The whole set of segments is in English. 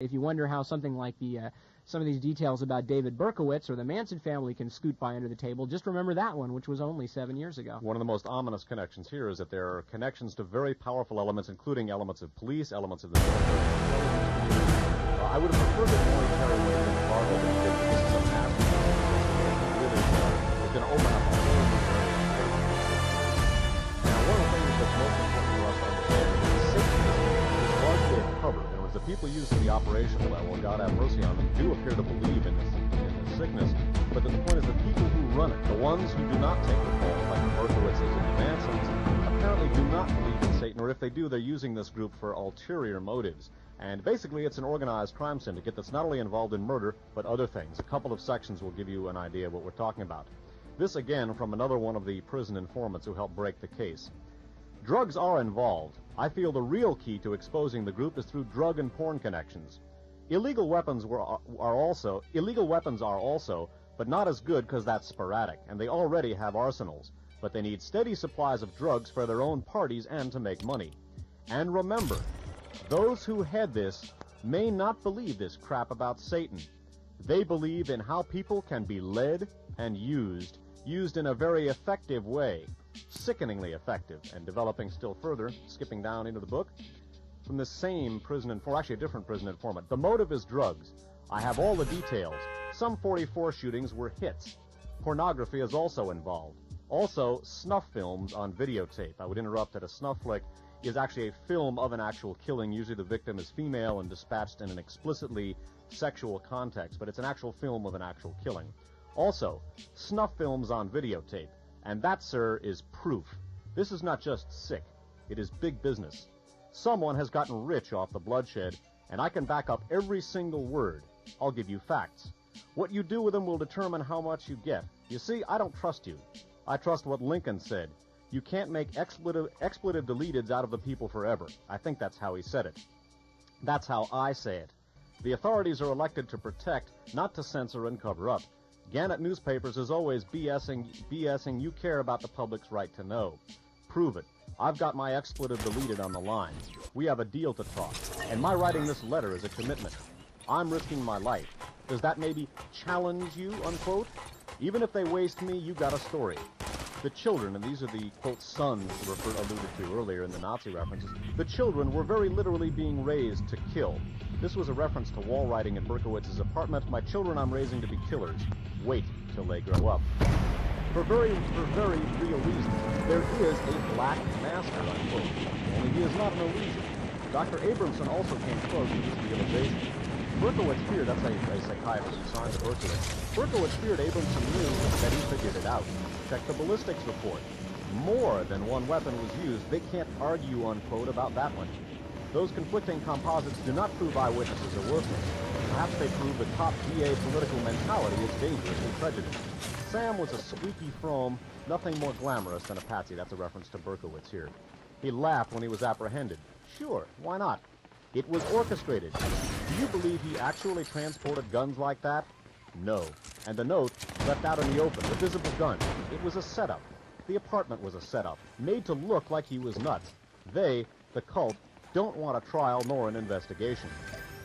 If you wonder how something like some of these details about David Berkowitz or the Manson family can scoot by under the table, just remember that one, which was only 7 years ago. One of the most ominous connections here is that there are connections to very powerful elements, including elements of police, elements of the military. I would have preferred that Maury Terry would have been involved in this. This is a massive really it's going to open up a whole new area. Now, one of the things that's most important for us to understand is that sickness is largely a cover. In other words, the people using the operational level, God have mercy on them, do appear to believe in this sickness, but the point is the people who run it, the ones who do not take the fall, like the Berkowitzes and the Mansons, apparently do not believe in Satan, or if they do, they're using this group for ulterior motives. And basically, it's an organized crime syndicate that's not only involved in murder, but other things. A couple of sections will give you an idea of what we're talking about. This, again, from another one of the prison informants who helped break the case. Drugs are involved. I feel the real key to exposing the group is through drug and porn connections. Illegal weapons are also, but not as good because that's sporadic, and they already have arsenals. But they need steady supplies of drugs for their own parties and to make money. And remember, those who head this may not believe this crap about Satan. They believe in how people can be led and used in a very effective way, sickeningly effective, and developing still further, skipping down into the book, from the same prison informant, actually a different prison informant. The motive is drugs. I have all the details. Some 44 shootings were hits. Pornography is also involved. Also, snuff films on videotape. I would interrupt that a snuff flick is actually a film of an actual killing. Usually the victim is female and dispatched in an explicitly sexual context, but it's an actual film of an actual killing. Also, snuff films on videotape. And that, sir, is proof. This is not just sick. It is big business. Someone has gotten rich off the bloodshed, and I can back up every single word. I'll give you facts. What you do with them will determine how much you get. You see, I don't trust you. I trust what Lincoln said. You can't make expletive deleteds out of the people forever. I think that's how he said it. That's how I say it. The authorities are elected to protect, not to censor and cover up. Gannett Newspapers is always BSing you care about the public's right to know. Prove it. I've got my expletive deleted on the line. We have a deal to talk, and my writing this letter is a commitment. I'm risking my life. Does that maybe challenge you, unquote? Even if they waste me, you got a story. The children, and these are the, quote, sons alluded to earlier in the Nazi references, the children were very literally being raised to kill. This was a reference to wall writing in Berkowitz's apartment. My children I'm raising to be killers. Wait till they grow up. For very real reasons, there is a black master, unquote. Only he is not an illusion. Dr. Abramson also came close to this realization. Berkowitz feared, that's a psychiatrist who signed the Berkowitz. Berkowitz feared Abramson knew that he figured it out. Check the ballistics report. More than one weapon was used. They can't argue, unquote, about that one. Those conflicting composites do not prove eyewitnesses are worthless. Perhaps they prove the top DA political mentality is dangerously prejudiced. Sam was a squeaky Frome, nothing more glamorous than a patsy. That's a reference to Berkowitz here. He laughed when he was apprehended. Sure, why not? It was orchestrated. Do you believe he actually transported guns like that? No. And the note left out in the open, the visible gun. It was a setup. The apartment was a setup, made to look like he was nuts. They, the cult, don't want a trial nor an investigation.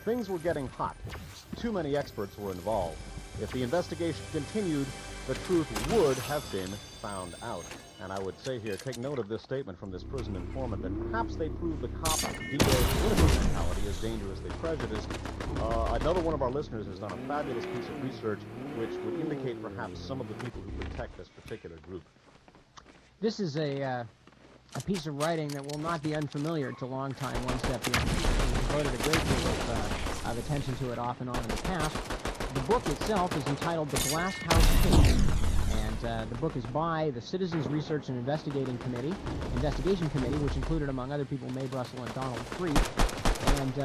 Things were getting hot. Too many experts were involved. If the investigation continued, the truth would have been found out. And I would say here, take note of this statement from this prison informant, that perhaps they prove the cop DA political mentality is dangerously prejudiced. Another one of our listeners has done a fabulous piece of research which would indicate perhaps some of the people who protect this particular group. This is a piece of writing that will not be unfamiliar to longtime one-step young people. We've devoted a great deal of attention to it off and on in the past. The book itself is entitled The Glass House Case, and the book is by the Citizens Research and Investigation Committee, which included, among other people, Mae Brussel and Donald Freet, and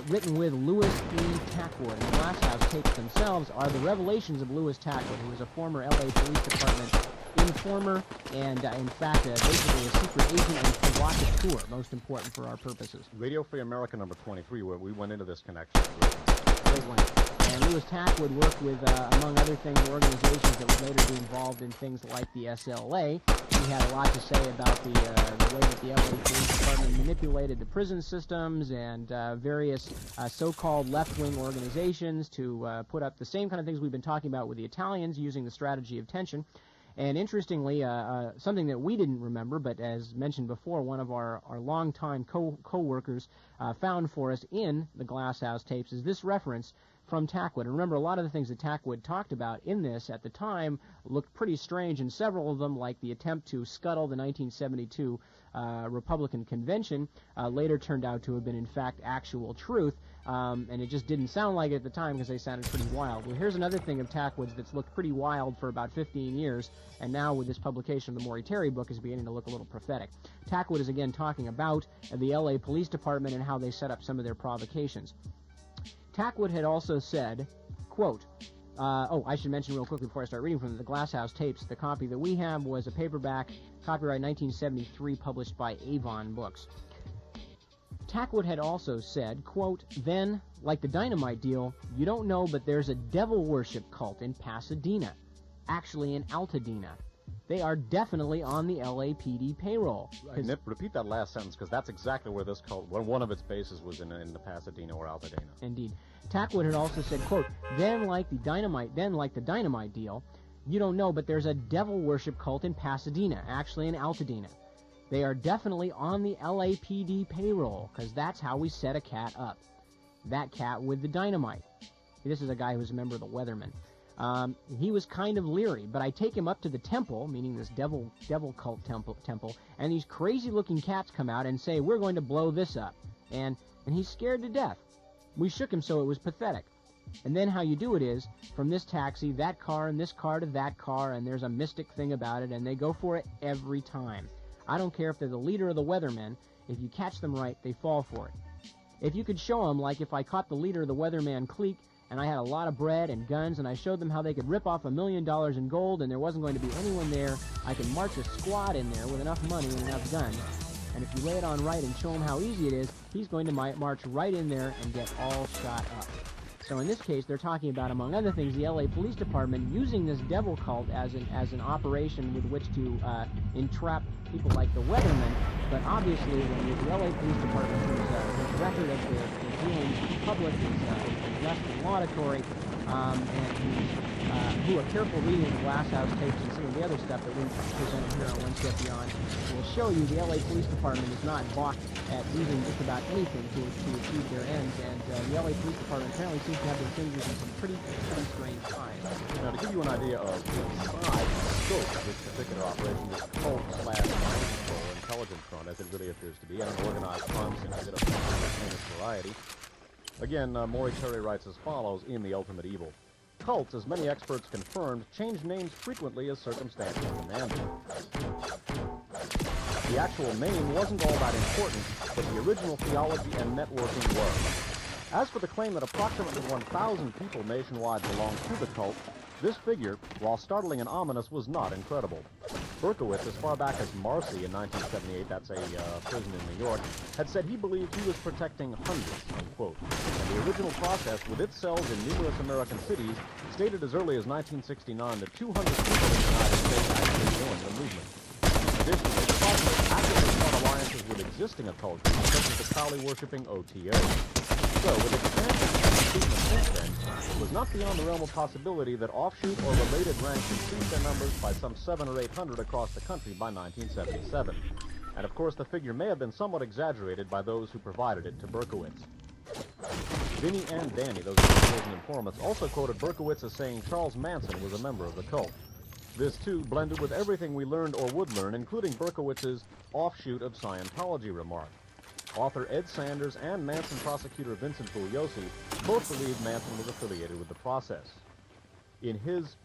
written with Louis E. Tackwood. And the Glass House tapes themselves are the revelations of Louis Tackwood, who was a former L.A. Police Department informer, and in fact, basically a secret agent and provocateur, most important for our purposes. Radio Free America number 23, where we went into this connection. Great one. And Louis Tack would work with, among other things, organizations that would later be involved in things like the SLA. He had a lot to say about the way that the LA Police Department manipulated the prison systems and various so-called left-wing organizations to put up the same kind of things we've been talking about with the Italians, using the strategy of tension. And interestingly, something that we didn't remember, but as mentioned before, one of our longtime co-workers found for us in the Glass House tapes is this reference from Tackwood. And remember, a lot of the things that Tackwood talked about in this at the time looked pretty strange, and several of them, like the attempt to scuttle the 1972 Republican convention, later turned out to have been, in fact, actual truth. And it just didn't sound like it at the time because they sounded pretty wild. Well, here's another thing of Tackwood's that's looked pretty wild for about 15 years, and now with this publication of the Maury Terry book is beginning to look a little prophetic. Tackwood is again talking about the LA Police Department and how they set up some of their provocations. Tackwood had also said, quote, I should mention real quickly before I start reading from the Glass House tapes, the copy that we have was a paperback, copyright 1973, published by Avon Books. Tackwood had also said, quote, then, like the dynamite deal, you don't know, but there's a devil worship cult in Pasadena, actually in Altadena. They are definitely on the LAPD payroll. Nip, repeat that last sentence, because that's exactly where this cult, one of its bases was in the Pasadena or Altadena. Indeed. Tackwood had also said, quote, then like the dynamite deal, you don't know, but there's a devil worship cult in Pasadena, actually in Altadena. They are definitely on the LAPD payroll, because that's how we set a cat up. That cat with the dynamite. This is a guy who's a member of the Weathermen. He was kind of leery, but I take him up to the temple, meaning this devil cult temple, and these crazy-looking cats come out and say, we're going to blow this up. And he's scared to death. We shook him so it was pathetic. And then how you do it is, from this taxi, that car, and this car to that car, and there's a mystic thing about it, and they go for it every time. I don't care if they're the leader of the Weathermen. If you catch them right, they fall for it. If you could show them, like if I caught the leader of the Weatherman clique, and I had a lot of bread and guns, and I showed them how they could rip off $1 million in gold, and there wasn't going to be anyone there, I could march a squad in there with enough money and enough guns. And if you lay it on right and show him how easy it is, he's going to march right in there and get all shot up. So in this case, they're talking about, among other things, the LA Police Department using this devil cult as an operation with which to entrap people like the Weathermen. But obviously, when the LA Police Department, whose record of their dealings with the public is less than laudatory, and who are careful reading the Glass House tapes and some of the other stuff that we presented here on One Step Beyond, will show you the LA Police Department is not balked at using just about anything to achieve their ends, and the LA Police Department apparently seems to have their fingers in some pretty strange pies. Now, to give you an idea of the size and scope of this particular operation, this cult/mind control intelligence front, as it really appears to be, and an organized crime syndicate of the heinous variety. Again, Maury Terry writes as follows in The Ultimate Evil. Cults, as many experts confirmed, change names frequently as circumstances demanded. The actual name wasn't all that important, but the original theology and networking were. As for the claim that approximately 1,000 people nationwide belong to the cult, this figure, while startling and ominous, was not incredible. Berkowitz, as far back as Marcy in 1978, that's a prison in New York, had said he believed he was protecting hundreds, unquote. And the original process, with its cells in numerous American cities, stated as early as 1969 that 200 people in the United States actually joined the movement. Additionally, the process actively sought alliances with existing occult groups, such as the Crowley-worshipping OTO. So, with expansion and improvement since then, it was not beyond the realm of possibility that offshoot or related ranks increased their numbers by some 700 or 800 across the country by 1977. And of course, the figure may have been somewhat exaggerated by those who provided it to Berkowitz. Vinny and Danny, those prison informants, also quoted Berkowitz as saying Charles Manson was a member of the cult. This, too, blended with everything we learned or would learn, including Berkowitz's offshoot of Scientology remark. Author Ed Sanders and Manson prosecutor Vincent Bugliosi both believed Manson was affiliated with the process. In his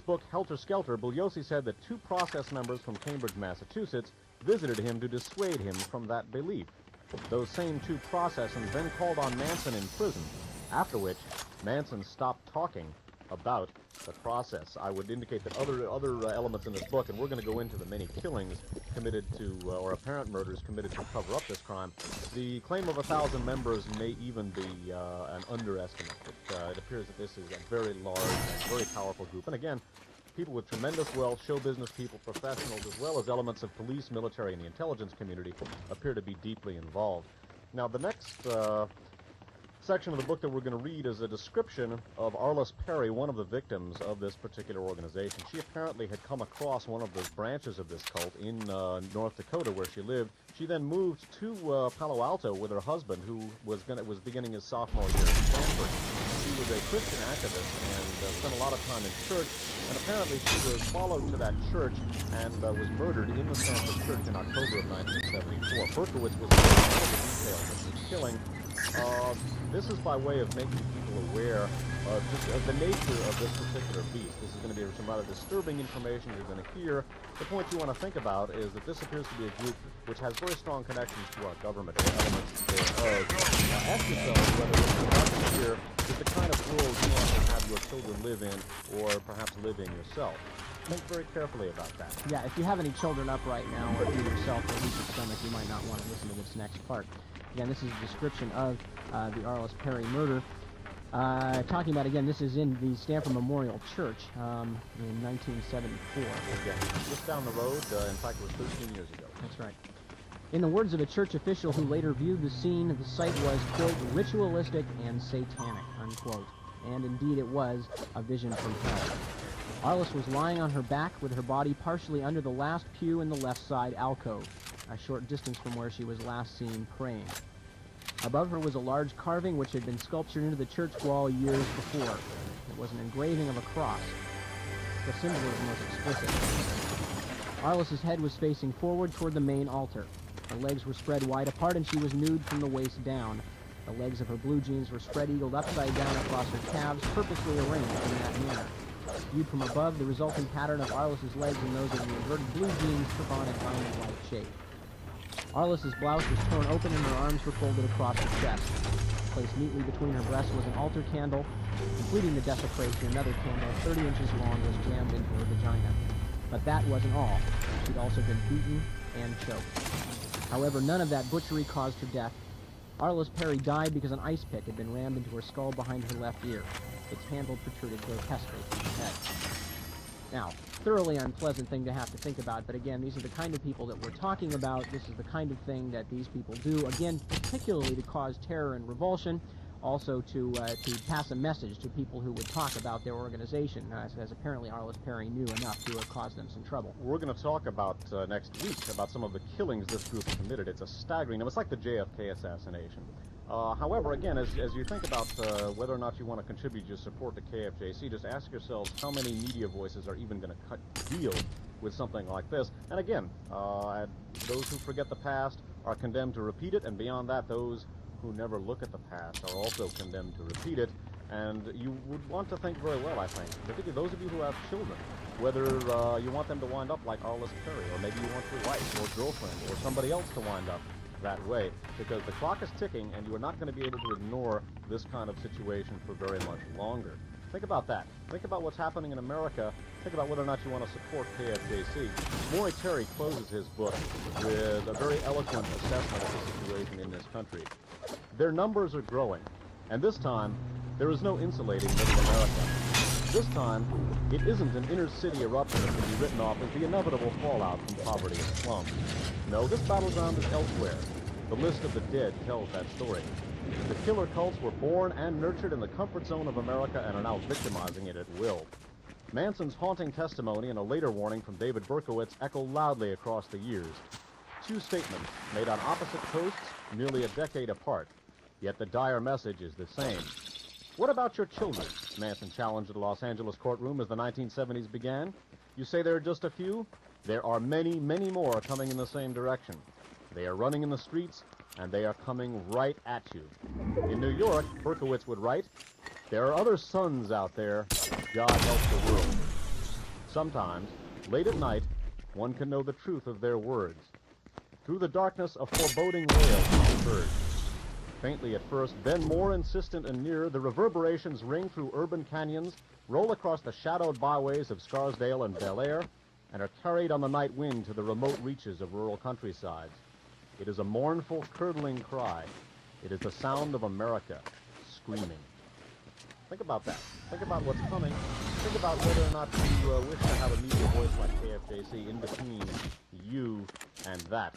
book Helter Skelter, Bugliosi said that 2 process members from Cambridge, Massachusetts, visited him to dissuade him from that belief. Those same 2 processors then called on Manson in prison, after which Manson stopped talking about the process. I would indicate that other elements in this book, and we're going to go into the many killings committed to, or apparent murders committed to cover up this crime. The claim of 1,000 members may even be an underestimate. It appears that this is a very large and very powerful group. And again, people with tremendous wealth, show business people, professionals, as well as elements of police, military, and the intelligence community appear to be deeply involved. Now, the next section of the book that we're going to read is a description of Arliss Perry, one of the victims of this particular organization. She apparently had come across one of the branches of this cult in North Dakota where she lived. She then moved to Palo Alto with her husband, who was beginning his sophomore year at Stanford. She was a Christian activist and spent a lot of time in church, and apparently she was followed to that church and was murdered in the Stanford church in October of 1974. Berkowitz was aware of all the details of this killing. This is by way of making people aware of just of the nature of this particular beast. This is going to be some rather disturbing information you're going to hear. The point you want to think about is that this appears to be a group which has very strong connections to our government, or elements thereof. Ask yourself whether what you're about to hear is the kind of world you want to have your children live in, or perhaps live in yourself. Think very carefully about that. Yeah, if you have any children up right now, or you yourself, or leave your stomach, you might not want to listen to this next part. Again, this is a description of the Arliss Perry murder. Talking about, again, this is in the Stanford Memorial Church in 1974. Again, just down the road, in fact, it was 13 years ago. That's right. In the words of a church official who later viewed the scene, the site was, quote, ritualistic and satanic, unquote. And indeed it was a vision from hell. Arliss was lying on her back with her body partially under the last pew in the left side alcove, a short distance from where she was last seen praying. Above her was a large carving which had been sculptured into the church wall years before. It was an engraving of a cross. The symbolism was explicit. Arliss's head was facing forward toward the main altar. Her legs were spread wide apart and she was nude from the waist down. The legs of her blue jeans were spread-eagled upside down across her calves, purposely arranged in that manner. Viewed from above, the resulting pattern of Arliss's legs and those of the inverted blue jeans took on a diamond-like shape. Arliss's blouse was torn open and her arms were folded across her chest. Placed neatly between her breasts was an altar candle. Completing the desecration, another candle 30 inches long was jammed into her vagina. But that wasn't all. She'd also been beaten and choked. However, none of that butchery caused her death. Arliss Perry died because an ice pick had been rammed into her skull behind her left ear. Its handle protruded grotesquely from her head. Now, thoroughly unpleasant thing to have to think about, but again, these are the kind of people that we're talking about. This is the kind of thing that these people do, again, particularly to cause terror and revulsion, also to pass a message to people who would talk about their organization, as apparently Arliss Perry knew enough to have caused them some trouble. We're going to talk about next week about some of the killings this group committed. It's a staggering, it's like the JFK assassination. However, again, as you think about whether or not you want to contribute your support to KFJC, just ask yourselves how many media voices are even going to deal with something like this. And again, those who forget the past are condemned to repeat it, and beyond that, those who never look at the past are also condemned to repeat it. And you would want to think very well, I think, particularly those of you who have children, whether you want them to wind up like Arliss Perry, or maybe you want your wife or girlfriend or somebody else to wind up that way, because the clock is ticking and you are not going to be able to ignore this kind of situation for very much longer. Think about that. Think about what's happening in America. Think about whether or not you want to support KFJC. Maury Terry closes his book with a very eloquent assessment of the situation in this country. Their numbers are growing, and this time there is no insulating middle America. This time, it isn't an inner-city eruption that can be written off as the inevitable fallout from poverty and slums. No, this battleground is elsewhere. The list of the dead tells that story. The killer cults were born and nurtured in the comfort zone of America and are now victimizing it at will. Manson's haunting testimony and a later warning from David Berkowitz echo loudly across the years. Two statements made on opposite coasts nearly a decade apart, yet the dire message is the same. What about your children? Manson challenged the Los Angeles courtroom as the 1970s began. You say there are just a few? There are many, many more coming in the same direction. They are running in the streets, and they are coming right at you. In New York, Berkowitz would write, there are other sons out there. God help the world. Sometimes, late at night, one can know the truth of their words. Through the darkness, a foreboding wail can be heard. Faintly at first, then more insistent and nearer, the reverberations ring through urban canyons, roll across the shadowed byways of Scarsdale and Bel Air, and are carried on the night wind to the remote reaches of rural countrysides. It is a mournful, curdling cry. It is the sound of America screaming. Think about that. Think about what's coming. Think about whether or not you wish to have a media voice like KFJC in between you and that.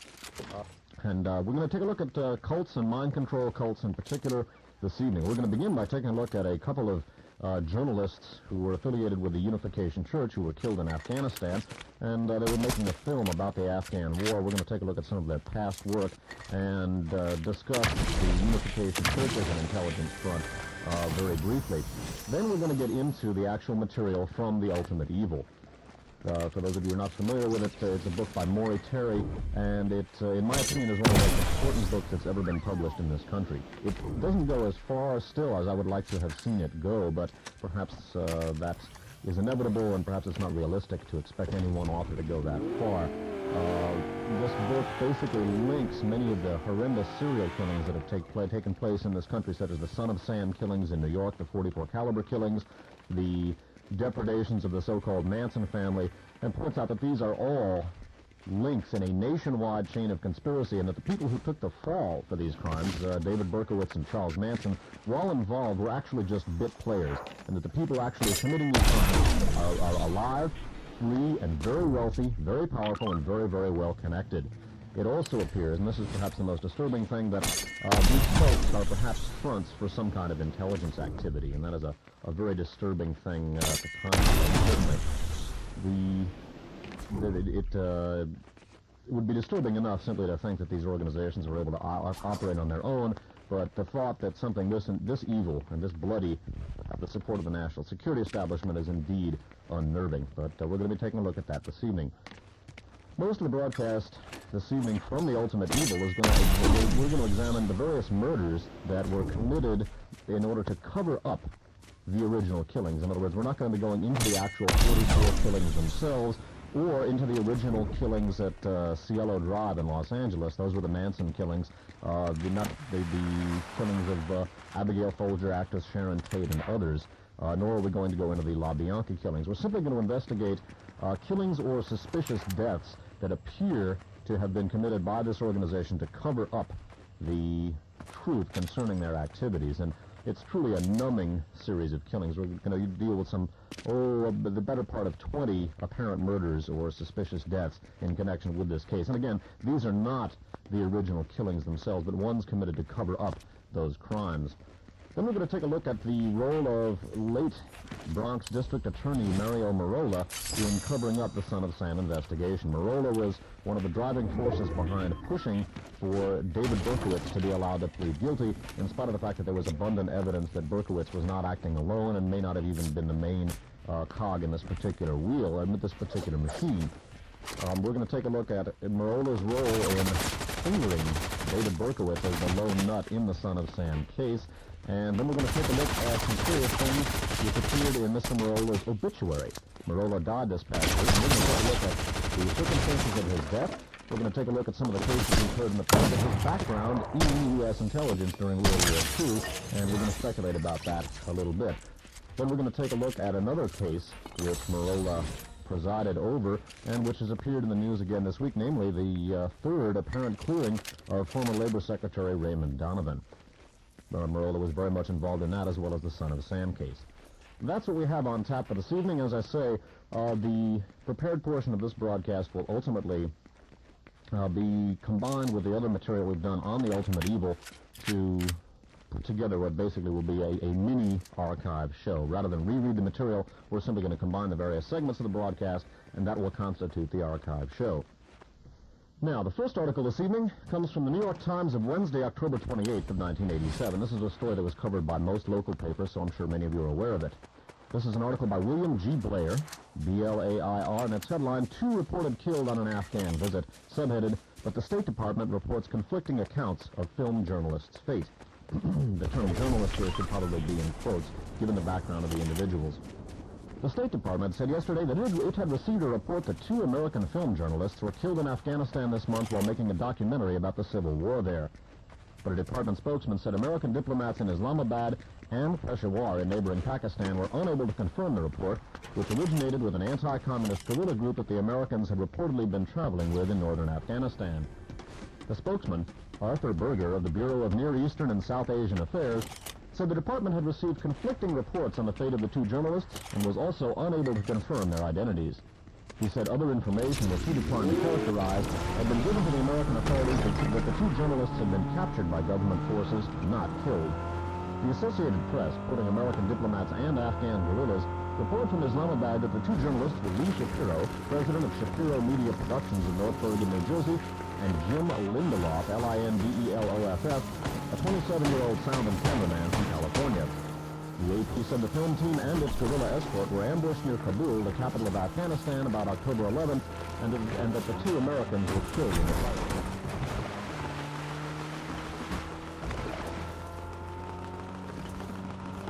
And we're going to take a look at cults and mind control cults in particular this evening. We're going to begin by taking a look at a couple of journalists who were affiliated with the Unification Church who were killed in Afghanistan, and they were making a film about the Afghan war. We're going to take a look at some of their past work and discuss the Unification Church as an intelligence front very briefly. Then we're going to get into the actual material from The Ultimate Evil. For those of you who are not familiar with it, it's a book by Maury Terry, and it, in my opinion, is one of the most important books that's ever been published in this country. It doesn't go as far still as I would like to have seen it go, but perhaps that is inevitable, and perhaps it's not realistic to expect any one author to go that far. This book basically links many of the horrendous serial killings that have taken place in this country, such as the Son of Sam killings in New York, the .44 caliber killings, the depredations of the so-called Manson family, and points out that these are all links in a nationwide chain of conspiracy, and that the people who took the fall for these crimes, David Berkowitz and Charles Manson, while involved, were actually just bit players, and that the people actually committing these crimes are alive, free, and very wealthy, very powerful, and very, very well connected. It also appears, and this is perhaps the most disturbing thing, that these folks are perhaps fronts for some kind of intelligence activity, and that is a very disturbing thing at the time. Certainly, it would be disturbing enough simply to think that these organizations were able to operate on their own, but the thought that something this evil and this bloody have the support of the national security establishment is indeed unnerving. But we're going to be taking a look at that this evening. Most of the broadcast this evening from The Ultimate Evil is we're going to examine the various murders that were committed in order to cover up the original killings. In other words, we're not going to be going into the actual 44 killings themselves or into the original killings at Cielo Drive in Los Angeles. Those were the Manson killings, the killings of Abigail Folger, actress Sharon Tate, and others. Nor are we going to go into the LaBianca killings. We're simply going to investigate killings or suspicious deaths that appear to have been committed by this organization to cover up the truth concerning their activities. And it's truly a numbing series of killings. We're going to deal with the better part of 20 apparent murders or suspicious deaths in connection with this case. And again, these are not the original killings themselves, but ones committed to cover up those crimes. Then we're going to take a look at the role of late Bronx District Attorney Mario Merola in covering up the Son of Sam investigation. Merola was one of the driving forces behind pushing for David Berkowitz to be allowed to plead guilty, in spite of the fact that there was abundant evidence that Berkowitz was not acting alone and may not have even been the main cog in this particular wheel, and this particular machine. We're going to take a look at Merola's role in fingering David Berkowitz as the lone nut in the Son of Sam case. And then we're going to take a look at some serious things which appeared in Mr. Merola's obituary. Merola died this past week. We're going to take a look at the circumstances of his death. We're going to take a look at some of the cases we've heard in the past, and his background in U.S. intelligence during World War II, and we're going to speculate about that a little bit. Then we're going to take a look at another case which Merola presided over, and which has appeared in the news again this week, namely the third apparent clearing of former Labor Secretary Raymond Donovan. Merola was very much involved in that, as well as the Son of Sam case. That's what we have on tap for this evening. As I say, the prepared portion of this broadcast will ultimately be combined with the other material we've done on The Ultimate Evil to put together what basically will be a mini archive show. Rather than reread the material, we're simply going to combine the various segments of the broadcast, and that will constitute the archive show. Now, the first article this evening comes from the New York Times of Wednesday, October 28th of 1987. This is a story that was covered by most local papers, so I'm sure many of you are aware of it. This is an article by William G. Blair, B-L-A-I-R, and it's headlined, 2 reported killed on an Afghan visit, subheaded, but the State Department reports conflicting accounts of film journalist's fate. The term journalist here should probably be in quotes, given the background of the individuals. The State Department said yesterday that it had received a report that 2 American film journalists were killed in Afghanistan this month while making a documentary about the civil war there. but a department spokesman said American diplomats in Islamabad and Peshawar in neighboring Pakistan were unable to confirm the report, which originated with an anti-communist guerrilla group that the Americans had reportedly been traveling with in northern Afghanistan. The spokesman, Arthur Berger of the Bureau of Near Eastern and South Asian Affairs, said the department had received conflicting reports on the fate of the two journalists and was also unable to confirm their identities. He said other information that he declined to characterize had been given to the American authorities that the two journalists had been captured by government forces, not killed. The Associated Press, quoting American diplomats and Afghan guerrillas, reported from Islamabad that the two journalists were Lee Shapiro, president of Shapiro Media Productions in North Bergen, New Jersey, and Jim Lindelof, Lindeloff, a 27-year-old sound and cameraman from California. The AP said the film team and its guerrilla escort were ambushed near Kabul, the capital of Afghanistan, about October 11th, and that the two Americans were killed in the fight.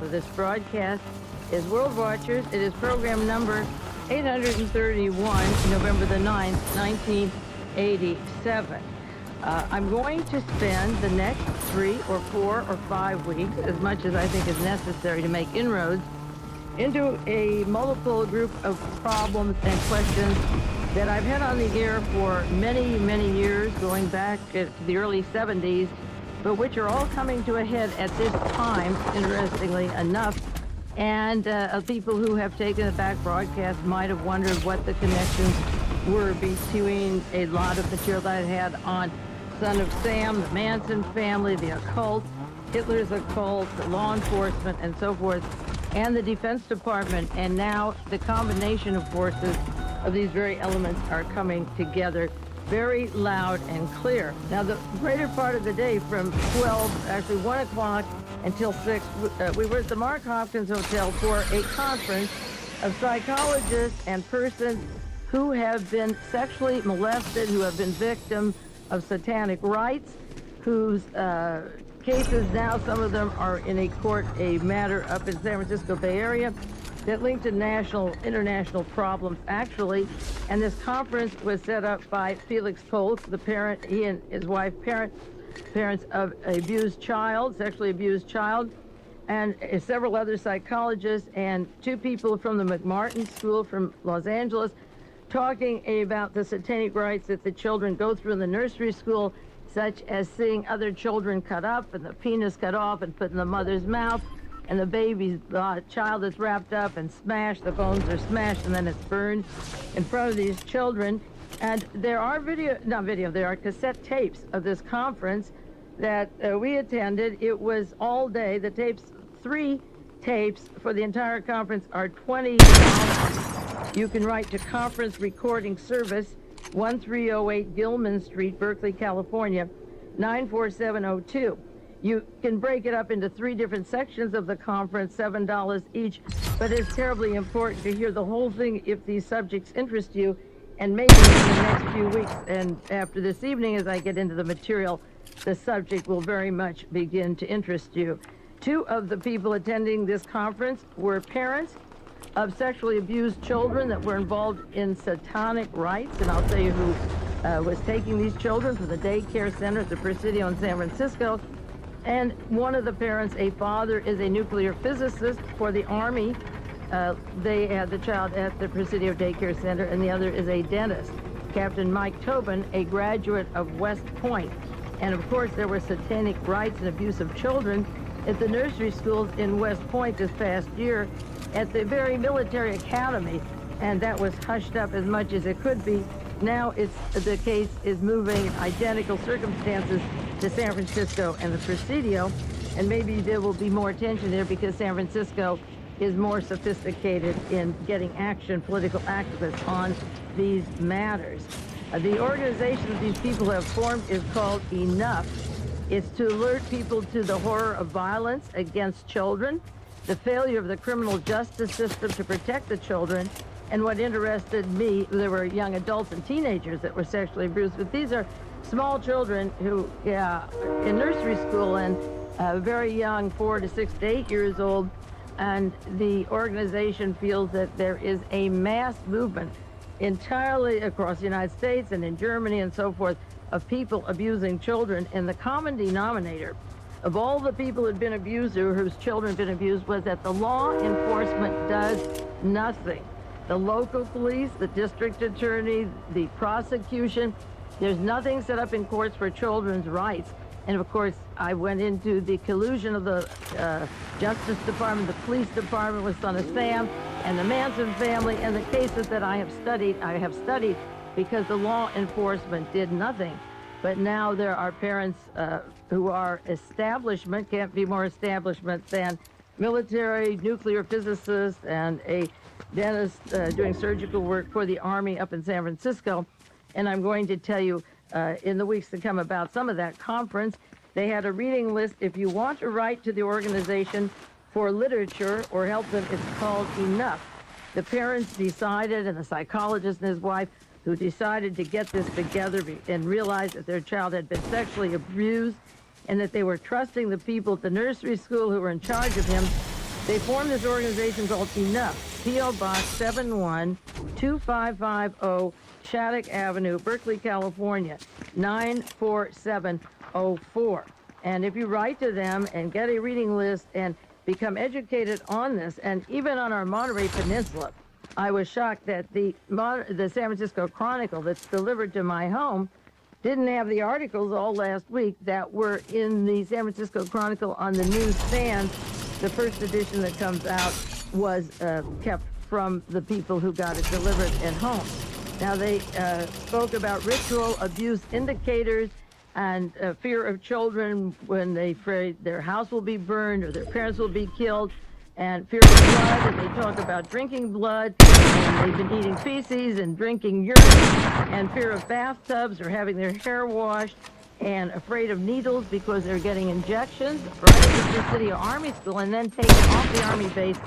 This broadcast is World Watchers. It is program number 831, November the 9th, 1987. I'm going to spend the next 3 or 4 or 5 weeks, as much as I think is necessary to make inroads, into a multiple group of problems and questions that I've had on the air for many, many years, going back to the early 70s, but which are all coming to a head at this time, interestingly enough. And people who have taken the back broadcast might have wondered what the connections were between a lot of material that I had on Son of Sam, the Manson family, the occult, Hitler's occult, law enforcement, and so forth, and the Defense Department. And now the combination of forces of these very elements are coming together very loud and clear. Now, the greater part of the day, from 1 o'clock until 6, we were at the Mark Hopkins Hotel for a conference of psychologists and persons who have been sexually molested, who have been victims of satanic rites, whose cases now, some of them are in a court, a matter up in San Francisco Bay Area, that linked to national, international problems, actually. And this conference was set up by Felix Polk, the parent, he and his wife, parents of an abused child, sexually abused child, and several other psychologists and 2 people from the McMartin School from Los Angeles, talking about the satanic rites that the children go through in the nursery school, such as seeing other children cut up and the penis cut off and put in the mother's mouth, and the baby's child is wrapped up and smashed, the bones are smashed, and then it's burned in front of these children. And there are there are cassette tapes of this conference that we attended. It was all day. The tapes, 3 tapes for the entire conference are $20. You can write to Conference Recording Service, 1308 Gilman Street, Berkeley, California, 94702. You can break it up into 3 different sections of the conference, $7 each, but it's terribly important to hear the whole thing if these subjects interest you, and maybe in the next few weeks and after this evening, as I get into the material, the subject will very much begin to interest you. 2 of the people attending this conference were parents of sexually abused children that were involved in satanic rites, and I'll tell you who was taking these children from the daycare center at the Presidio in San Francisco. And one of the parents, a father, is a nuclear physicist for the Army. They had the child at the Presidio Daycare Center, and the other is a dentist, Captain Mike Tobin, a graduate of West Point. And of course, there were satanic rites and abuse of children at the nursery schools in West Point this past year at the very military academy, and that was hushed up as much as it could be. Now the case is moving in identical circumstances to San Francisco and the Presidio, and maybe there will be more attention there because San Francisco is more sophisticated in getting action, political activists on these matters. The organization that these people have formed is called Enough. It's to alert people to the horror of violence against children, the failure of the criminal justice system to protect the children, and what interested me, there were young adults and teenagers that were sexually abused, but these are small children who, in nursery school and very young, 4 to 6 to 8 years old, and the organization feels that there is a mass movement entirely across the United States and in Germany and so forth of people abusing children. And the common denominator of all the people who had been abused or whose children had been abused was that the law enforcement does nothing. The local police, the district attorney, the prosecution, there's nothing set up in courts for children's rights. And of course, I went into the collusion of the Justice Department, the police department with Son of Sam, and the Manson family, and the cases that I have studied because the law enforcement did nothing. But now there are parents who are establishment, can't be more establishment than military, nuclear physicists, and a dentist doing surgical work for the Army up in San Francisco. And I'm going to tell you in the weeks to come about some of that conference. They had a reading list. If you want to write to the organization for literature or help them, it's called Enough. The parents decided, and the psychologist and his wife, who decided to get this together and realized that their child had been sexually abused and that they were trusting the people at the nursery school who were in charge of him, they formed this organization called Enough, P.O. Box 7125550, Shattuck Avenue, Berkeley, California, 94704. And if you write to them and get a reading list and become educated on this, and even on our Monterey Peninsula, I was shocked that the San Francisco Chronicle that's delivered to my home didn't have the articles all last week that were in the San Francisco Chronicle on the newsstand. The first edition that comes out was kept from the people who got it delivered at home. Now, they spoke about ritual abuse indicators and fear of children when they afraid their house will be burned or their parents will be killed, and fear of blood, and they talk about drinking blood, and they've been eating feces and drinking urine, and fear of bathtubs or having their hair washed, and afraid of needles because they're getting injections right at the City Army School and then taken off the Army base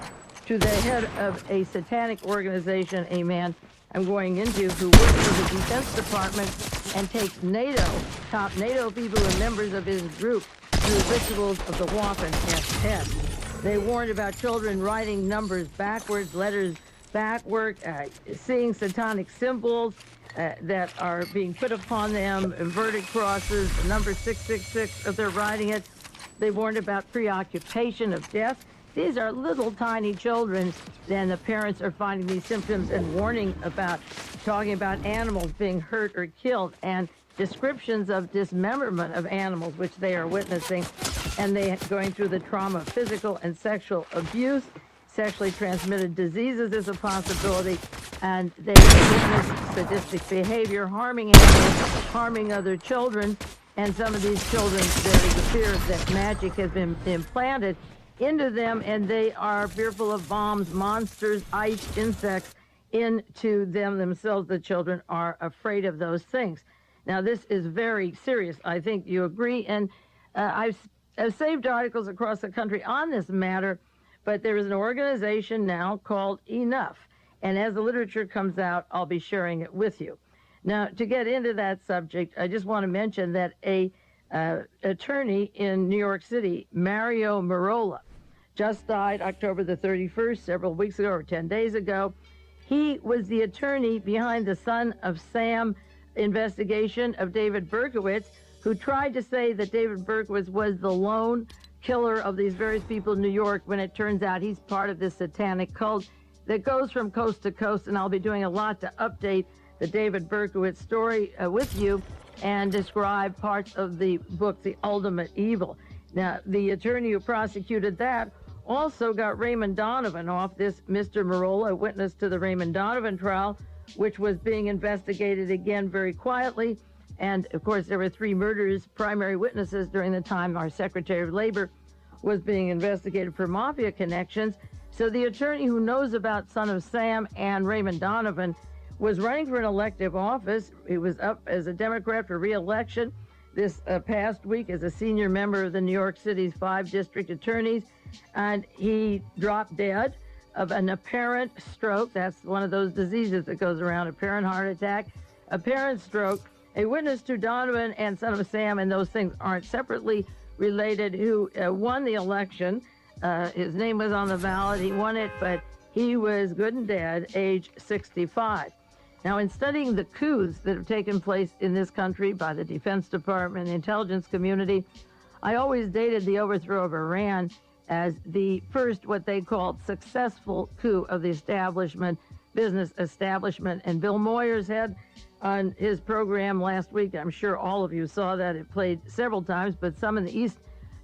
to the head of a satanic organization, a man I'm going into, who works for the Defense Department and takes NATO, top NATO people and members of his group through rituals of the Waffen-SS. They warned about children writing numbers backwards, letters backward, seeing satanic symbols that are being put upon them, inverted crosses, the number 666 if they're writing it. They warned about preoccupation of death. These are little tiny children, and the parents are finding these symptoms and warning about, talking about animals being hurt or killed, and descriptions of dismemberment of animals, which they are witnessing, and they going through the trauma of physical and sexual abuse. Sexually transmitted diseases is a possibility, and they witness sadistic behavior, harming animals, harming other children, and some of these children, there is a fear that magic has been implanted into them, and they are fearful of bombs, monsters, ice, insects into them themselves. The children are afraid of those things. Now, this is very serious. I think you agree, and I've saved articles across the country on this matter, but there is an organization now called Enough, and as the literature comes out, I'll be sharing it with you. Now, to get into that subject, I just want to mention that a attorney in New York City, Mario Merola, just died October the 31st, several weeks ago or 10 days ago. He was the attorney behind the Son of Sam investigation of David Berkowitz, who tried to say that David Berkowitz was the lone killer of these various people in New York, when it turns out he's part of this satanic cult that goes from coast to coast. And I'll be doing a lot to update the David Berkowitz story with you and describe parts of the book, The Ultimate Evil. Now, the attorney who prosecuted that also got Raymond Donovan off. This Mr. Merola, witness to the Raymond Donovan trial, which was being investigated again very quietly. And, of course, there were 3 murders, primary witnesses during the time our Secretary of Labor was being investigated for mafia connections. So the attorney who knows about Son of Sam and Raymond Donovan was running for an elective office. He was up as a Democrat for re-election this past week as a senior member of the New York City's 5 district attorneys, and he dropped dead of an apparent stroke. That's one of those diseases that goes around, apparent heart attack, apparent stroke. A witness to Donovan and Son of Sam, and those things aren't separately related, who won the election. His name was on the ballot. He won it, but he was good and dead, age 65. Now, in studying the coups that have taken place in this country by the Defense Department, the intelligence community, I always dated the overthrow of Iran as the first, what they called, successful coup of the establishment, business establishment. And Bill Moyers had on his program last week, I'm sure all of you saw that, it played several times, but some in the East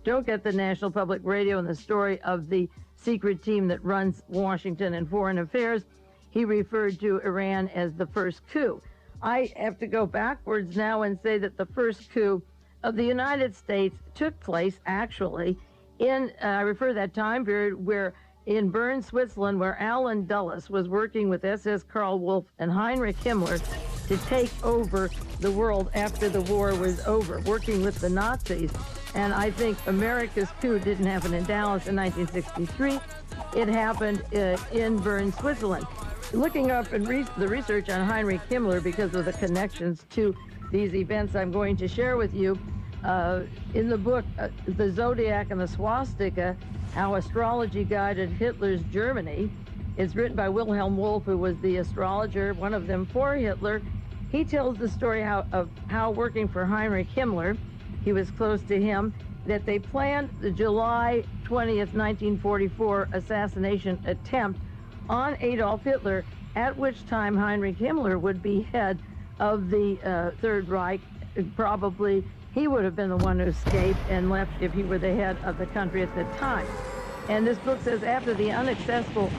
don't get the National Public Radio and the story of the secret team that runs Washington and foreign affairs. He referred to Iran as the first coup. I have to go backwards now and say that the first coup of the United States took place actually in, I refer to that time period where in Bern, Switzerland, where Allen Dulles was working with SS Karl Wolff and Heinrich Himmler to take over the world after the war was over, working with the Nazis. And I think America's coup didn't happen in Dallas in 1963. It happened in Bern, Switzerland. Looking up and the research on Heinrich Himmler because of the connections to these events I'm going to share with you, in the book, The Zodiac and the Swastika, How Astrology Guided Hitler's Germany. It's written by Wilhelm Wolff, who was the astrologer, one of them for Hitler. He tells the story of how working for Heinrich Himmler, he was close to him, that they planned the July 20th, 1944 assassination attempt on Adolf Hitler, at which time Heinrich Himmler would be head of the Third Reich. Probably he would have been the one who escaped and left if he were the head of the country at the time. And this book says, after the unsuccessful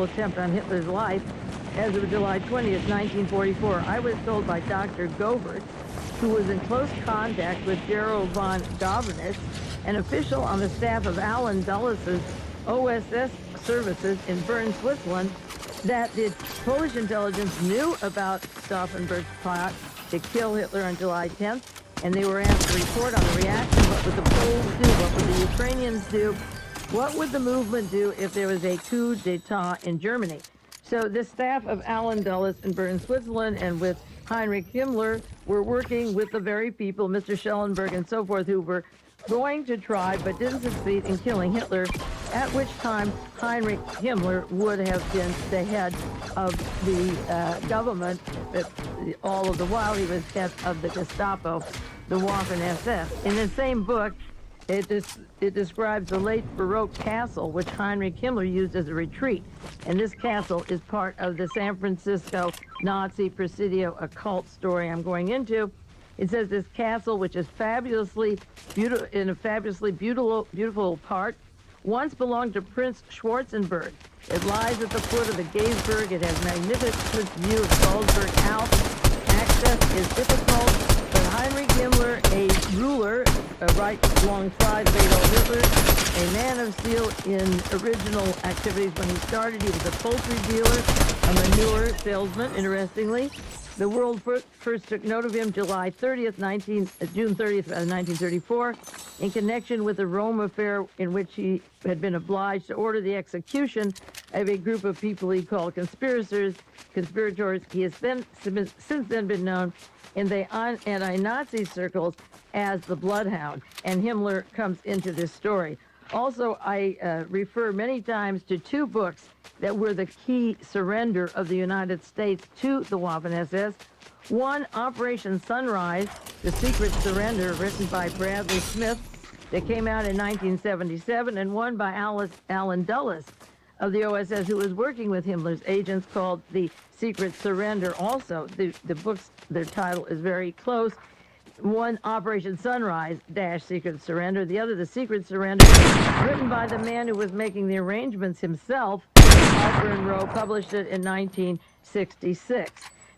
attempt on Hitler's life, as of July 20th, 1944, I was told by Dr. Govert, who was in close contact with Gerald von Governitz, an official on the staff of Allen Dulles' OSS services in Bern, Switzerland, that the Polish intelligence knew about Stauffenberg's plot to kill Hitler on July 10th, and they were asked to report on the reaction. What would the Poles do? What would the Ukrainians do? What would the movement do if there was a coup d'etat in Germany? So the staff of Allen Dulles in Bern, Switzerland, and with Heinrich Himmler were working with the very people, Mr. Schellenberg and so forth, who were going to try but didn't succeed in killing Hitler, at which time Heinrich Himmler would have been the head of the government. All of the while he was head of the Gestapo, the Waffen-SS. In the same book, it describes the late Baroque castle, which Heinrich Himmler used as a retreat. And this castle is part of the San Francisco Nazi Presidio occult story I'm going into. It says this castle, which is fabulously beautiful, in a fabulously beautiful part, once belonged to Prince Schwarzenberg. It lies at the foot of the Geesberg. It has magnificent view of Salzburg Alps. Access is difficult, but Heinrich Himmler, a ruler, right alongside Adolf Hitler, a man of steel in original activities when he started. He was a poultry dealer, a manure salesman, interestingly. The world first took note of him June 30th, 1934, in connection with the Rome affair in which he had been obliged to order the execution of a group of people he called conspirators. He has since then been known in the anti-Nazi circles as the Bloodhound, and Himmler comes into this story. Also, I refer many times to two books that were the key surrender of the United States to the Waffen-SS. One, Operation Sunrise, The Secret Surrender, written by Bradley Smith, that came out in 1977, and one by Allen Dulles of the OSS, who was working with Himmler's agents, called The Secret Surrender also. The books, their title is very close. One, Operation Sunrise - Secret Surrender. The other, The Secret Surrender, written by the man who was making the arrangements himself, Harper and Row, published it in 1966.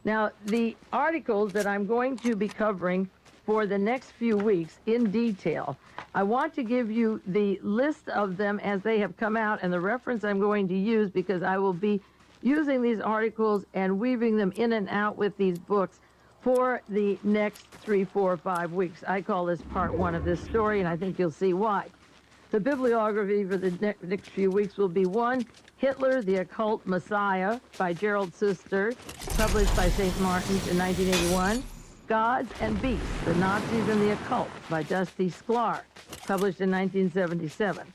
Now, the articles that I'm going to be covering for the next few weeks in detail, I want to give you the list of them as they have come out and the reference I'm going to use, because I will be using these articles and weaving them in and out with these books for the next 3, 4, 5 weeks. I call this part one of this story, and I think you'll see why. The bibliography for the next few weeks will be one, Hitler, the Occult Messiah by Gerald Suster, published by St. Martin's in 1981. Gods and Beasts, The Nazis and the Occult by Dusty Sklar, published in 1977.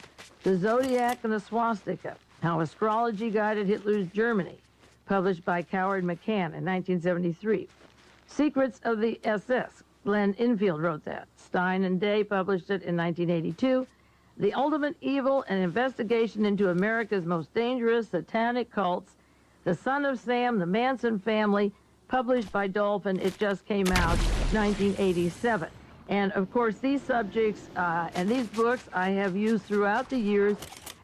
The Zodiac and the Swastika, How Astrology Guided Hitler's Germany, published by Coward McCann in 1973. Secrets of the SS, Glenn Infield wrote that. Stein and Day published it in 1982. The Ultimate Evil, an investigation into America's most dangerous satanic cults. The Son of Sam, the Manson Family, published by Dolphin. It just came out 1987. And of course, these subjects and these books I have used throughout the years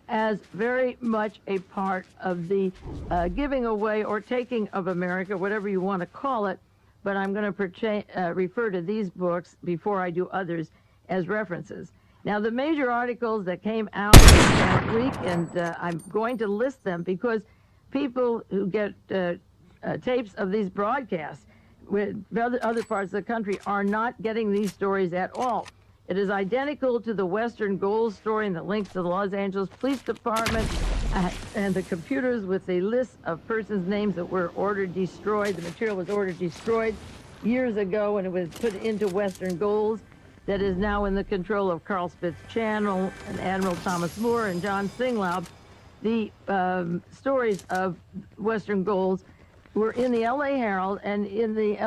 as very much a part of the giving away or taking of America, whatever you want to call it. But I'm going to refer to these books before I do others as references. Now, the major articles that came out this past week, and I'm going to list them because people who get tapes of these broadcasts with other parts of the country are not getting these stories at all. It is identical to the Western Gold story and the links to the Los Angeles Police Department and the computers with a list of persons' names that were ordered destroyed. The material was ordered destroyed years ago, and it was put into Western Gold that is now in the control of Carl Spitz Channel and Admiral Thomas Moore and John Singlaub. The stories of Western Gold were in the L.A. Herald and in the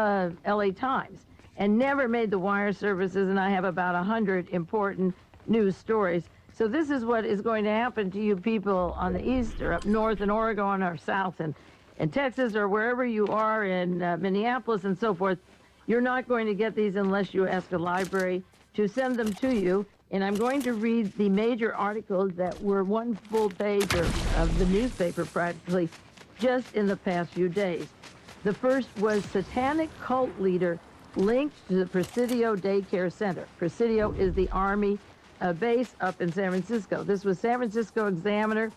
L.A. Times and never made the wire services, and I have about 100 important news stories. So this is what is going to happen to you people on the east or up north in Oregon or south in Texas or wherever you are in Minneapolis and so forth. You're not going to get these unless you ask a library to send them to you. And I'm going to read the major articles that were one full page of the newspaper practically just in the past few days. The first was Satanic Cult Leader linked to the Presidio Daycare Center. Presidio is the Army base up in San Francisco. This was San Francisco Examiner,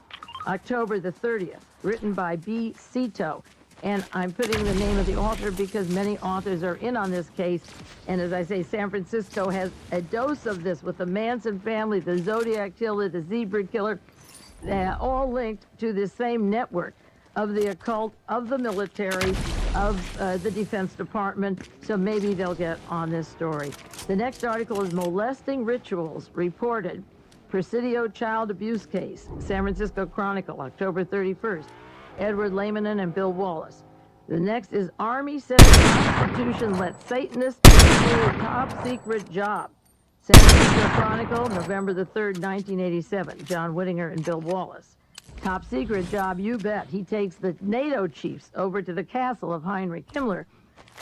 October the 30th, written by B. Cito. And I'm putting the name of the author because many authors are in on this case. And as I say, San Francisco has a dose of this with the Manson family, the Zodiac Killer, the Zebra Killer, all linked to the same network of the occult, of the military, of the Defense Department. So maybe they'll get on this story. The next article is Molesting Rituals Reported. Presidio Child Abuse Case. San Francisco Chronicle, October 31st. Edward Lehman and Bill Wallace. The next is Army says Constitution let Satanists do a top secret job. San Francisco Chronicle, November the 3rd, 1987. John Whittinger and Bill Wallace. Top secret job, you bet. He takes the NATO chiefs over to the castle of Heinrich Himmler.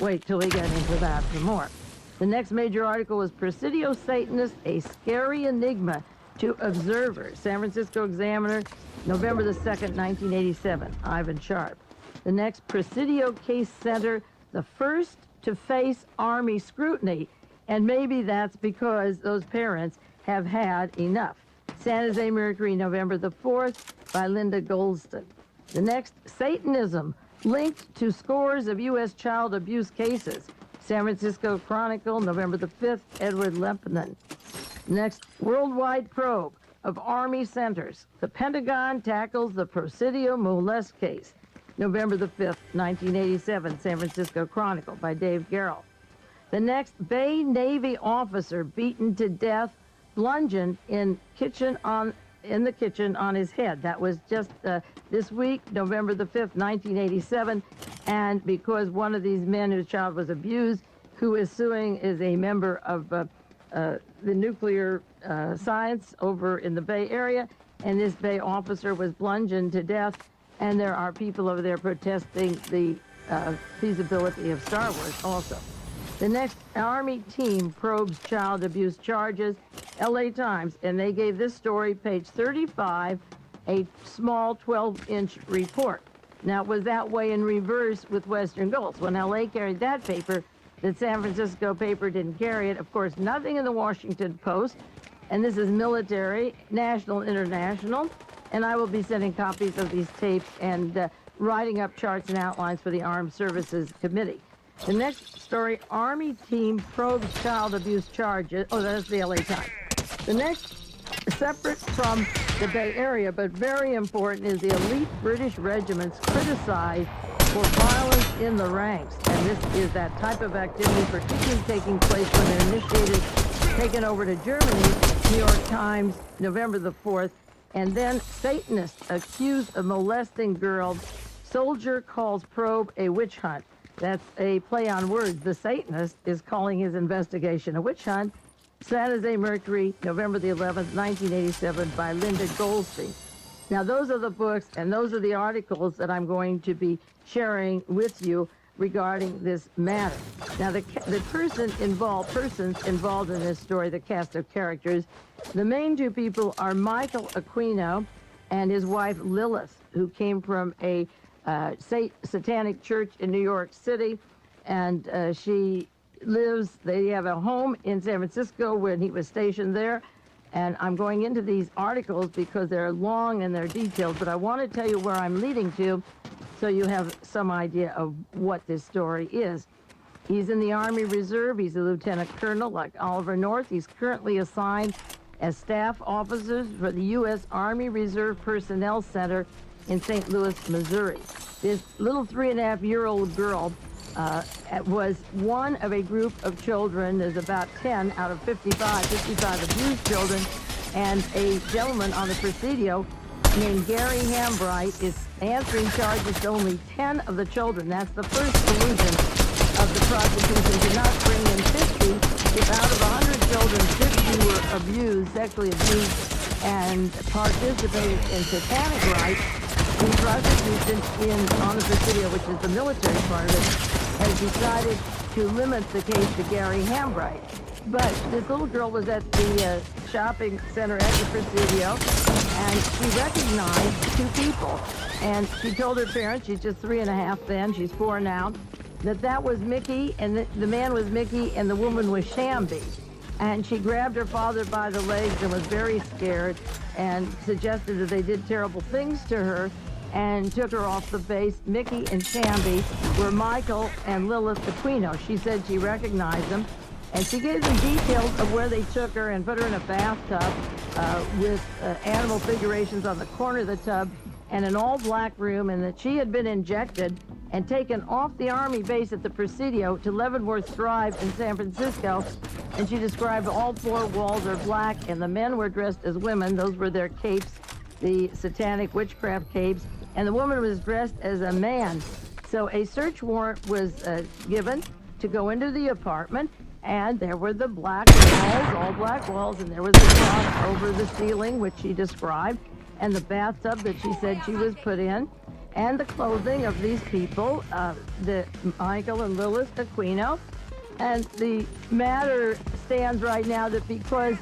Wait till we get into that some more. The next major article is Presidio Satanist, a scary enigma to observers. San Francisco Examiner, November the 2nd, 1987. Ivan Sharp. The next, Presidio Case Center, the first to face Army scrutiny. And maybe that's because those parents have had enough. San Jose Mercury, November the 4th, by Linda Goldston. The next, Satanism, linked to scores of U.S. child abuse cases. San Francisco Chronicle, November the 5th, Edward Lepnin. Next, Worldwide Probe of Army Centers. The Pentagon tackles the Presidio molest case. November the 5th, 1987, San Francisco Chronicle by Dave Garrell. The next, Bay Navy officer beaten to death, bludgeoned in the kitchen on his head. That was just this week, November the 5th, 1987. And because one of these men whose child was abused, who is suing, is a member of the nuclear science over in the Bay Area, and this Bay officer was bludgeoned to death, and there are people over there protesting the feasibility of Star Wars also. The next, Army team probes child abuse charges, LA Times, and they gave this story, page 35, a small 12-inch report. Now, it was that way in reverse with Western Gold. When LA carried that paper, the San Francisco paper didn't carry it. Of course, nothing in the Washington Post, and this is military, national, international, and I will be sending copies of these tapes and writing up charts and outlines for the Armed Services Committee. The next story, Army team probes child abuse charges. Oh, that's the LA Times. The next, separate from the Bay Area, but very important, is the elite British regiments criticized for violence in the ranks. And this is that type of activity particularly taking place when they're initiated, taken over to Germany. New York Times, November the 4th. And then Satanists accused of molesting girls, Soldier calls probe a witch hunt. That's a play on words. The Satanist is calling his investigation a witch hunt. San Jose Mercury, November the 11th, 1987, by Linda Goldstein. Now, those are the books and those are the articles that I'm going to be sharing with you regarding this matter. Now, the persons involved in this story, the cast of characters, the main two people are Michael Aquino and his wife Lilith, who came from a satanic church in New York City, and they have a home in San Francisco when he was stationed there. And I'm going into these articles because they're long and they're detailed, but I want to tell you where I'm leading to so you have some idea of what this story is. He's in the Army Reserve. He's a lieutenant colonel like Oliver North. He's currently assigned as staff officers for the U.S. Army Reserve Personnel Center in St. Louis, Missouri. This little 3.5-year-old girl was one of a group of children. There's about 10 out of 55 abused children, and a gentleman on the Presidio named Gary Hambright is answering charges to only 10 of the children. That's the first collusion of the prosecution to not bring in 50. If out of 100 children, 50 were abused, sexually abused, and participated in satanic rites, the prosecution on the Presidio, which is the military part of it, has decided to limit the case to Gary Hambright. But this little girl was at the shopping center at the Presidio, and she recognized two people. And she told her parents, she's just 3.5 then, she's 4 now, that was Mickey, and the man was Mickey, and the woman was Shambi. And she grabbed her father by the legs and was very scared and suggested that they did terrible things to her and took her off the base. Mickey and Shambi were Michael and Lilith Aquino. She said she recognized them, and she gave them details of where they took her and put her in a bathtub with animal figurations on the corner of the tub and an all-black room, and that she had been injected and taken off the Army base at the Presidio to Leavenworth Drive in San Francisco. And she described all 4 walls are black, and the men were dressed as women. Those were their capes, the satanic witchcraft capes, and the woman was dressed as a man. So a search warrant was given to go into the apartment, and there were the black walls, all black walls, and there was a cross over the ceiling, which she described, and the bathtub that she said she was put in, and the clothing of these people, the Michael and Lilith Aquino. And the matter stands right now that because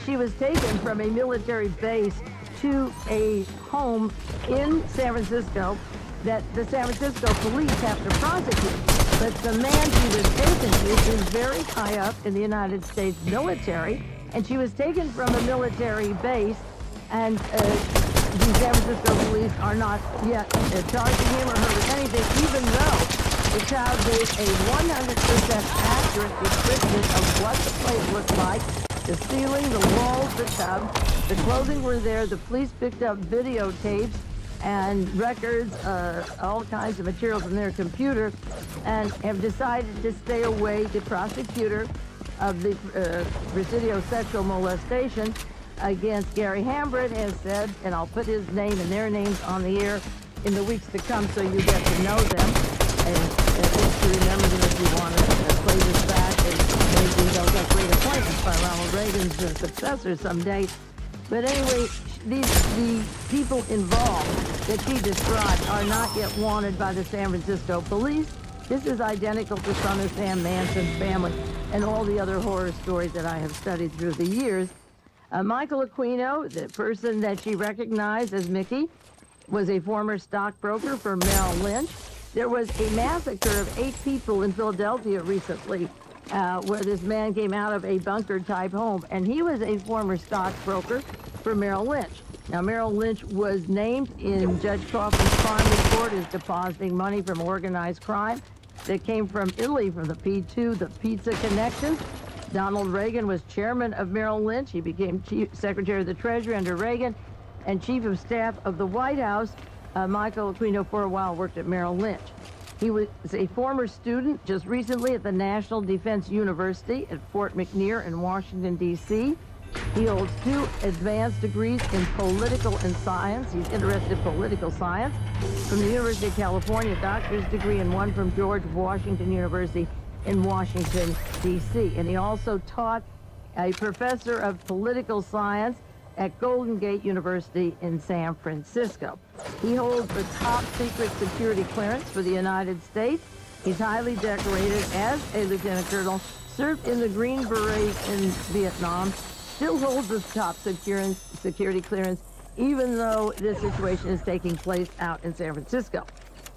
she was taken from a military base to a home in San Francisco, that the San Francisco police have to prosecute. But the man she was taken to is very high up in the United States military, and she was taken from a military base, and the San Francisco police are not yet charging him or her with anything, even though the child gave a 100% accurate description of what the place looked like, the ceiling, the walls, the tub, the clothing were there. The police picked up videotapes and records, all kinds of material from their computer, and have decided to stay away. The prosecutor of the Presidio sexual molestation against Gary Hambright has said, and I'll put his name and their names on the air in the weeks to come so you get to know them. And just to remember them if you want to play this back, and maybe they'll get great appointments by Ronald Reagan's successor someday. But anyway, the people involved that she described are not yet wanted by the San Francisco police. This is identical to Son of Sam Manson's family and all the other horror stories that I have studied through the years. Michael Aquino, the person that she recognized as Mickey, was a former stockbroker for Merrill Lynch. There was a massacre of 8 people in Philadelphia recently, where this man came out of a bunker-type home, and he was a former stockbroker for Merrill Lynch. Now, Merrill Lynch was named in Judge Kaufman's crime report as depositing money from organized crime that came from Italy, from the P2, the Pizza Connections. Donald Reagan was chairman of Merrill Lynch. He became Secretary of the Treasury under Reagan and Chief of Staff of the White House. Michael Aquino, for a while, worked at Merrill Lynch. He was a former student just recently at the National Defense University at Fort McNair in Washington, D.C. He holds 2 advanced degrees in political and science. He's interested in political science from the University of California, a doctor's degree, and 1 from George Washington University in Washington, D.C. And he also taught a professor of political science at Golden Gate University in San Francisco. He holds the top secret security clearance for the United States. He's highly decorated as a lieutenant colonel, served in the Green Berets in Vietnam, still holds the top security clearance, even though this situation is taking place out in San Francisco.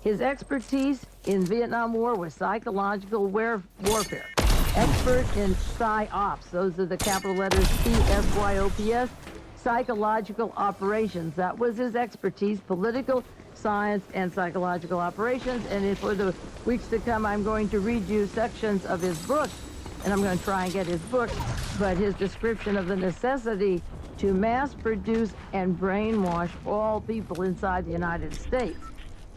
His expertise in Vietnam War was psychological warfare. Expert in PSYOPs, those are the capital letters PSYOPS, psychological operations. That was his expertise, political science and psychological operations. And for the weeks to come, I'm going to read you sections of his book, and I'm going to try and get his book, but his description of the necessity to mass produce and brainwash all people inside the United States.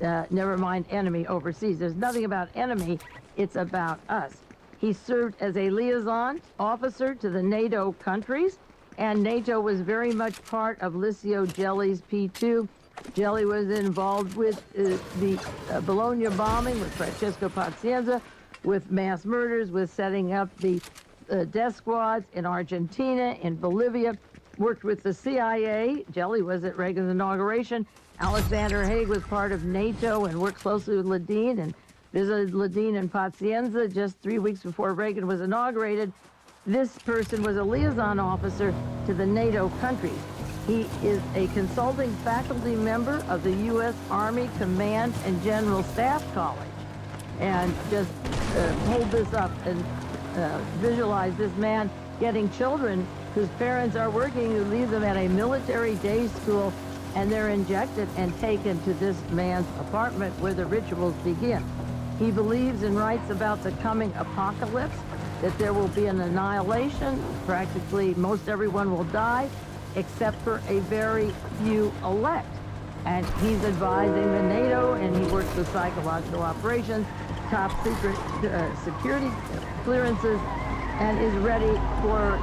Never mind enemy overseas. There's nothing about enemy, it's about us. He served as a liaison officer to the NATO countries, and NATO was very much part of Licio Gelli's P2. Gelli was involved with the Bologna bombing with Francesco Pazienza, with mass murders, with setting up the death squads in Argentina, in Bolivia, worked with the CIA. Gelli was at Reagan's inauguration. Alexander Haig was part of NATO and worked closely with Ledeen and visited Ledeen and Pazienza just 3 weeks before Reagan was inaugurated. This person was a liaison officer to the NATO countries. He is a consulting faculty member of the U.S. Army Command and General Staff College. And just hold this up and visualize this man getting children whose parents are working, who leave them at a military day school, and they're injected and taken to this man's apartment where the rituals begin. He believes and writes about the coming apocalypse, that there will be an annihilation. Practically most everyone will die, except for a very few elect. And he's advising the NATO, and he works with psychological operations, top secret security clearances, and is ready for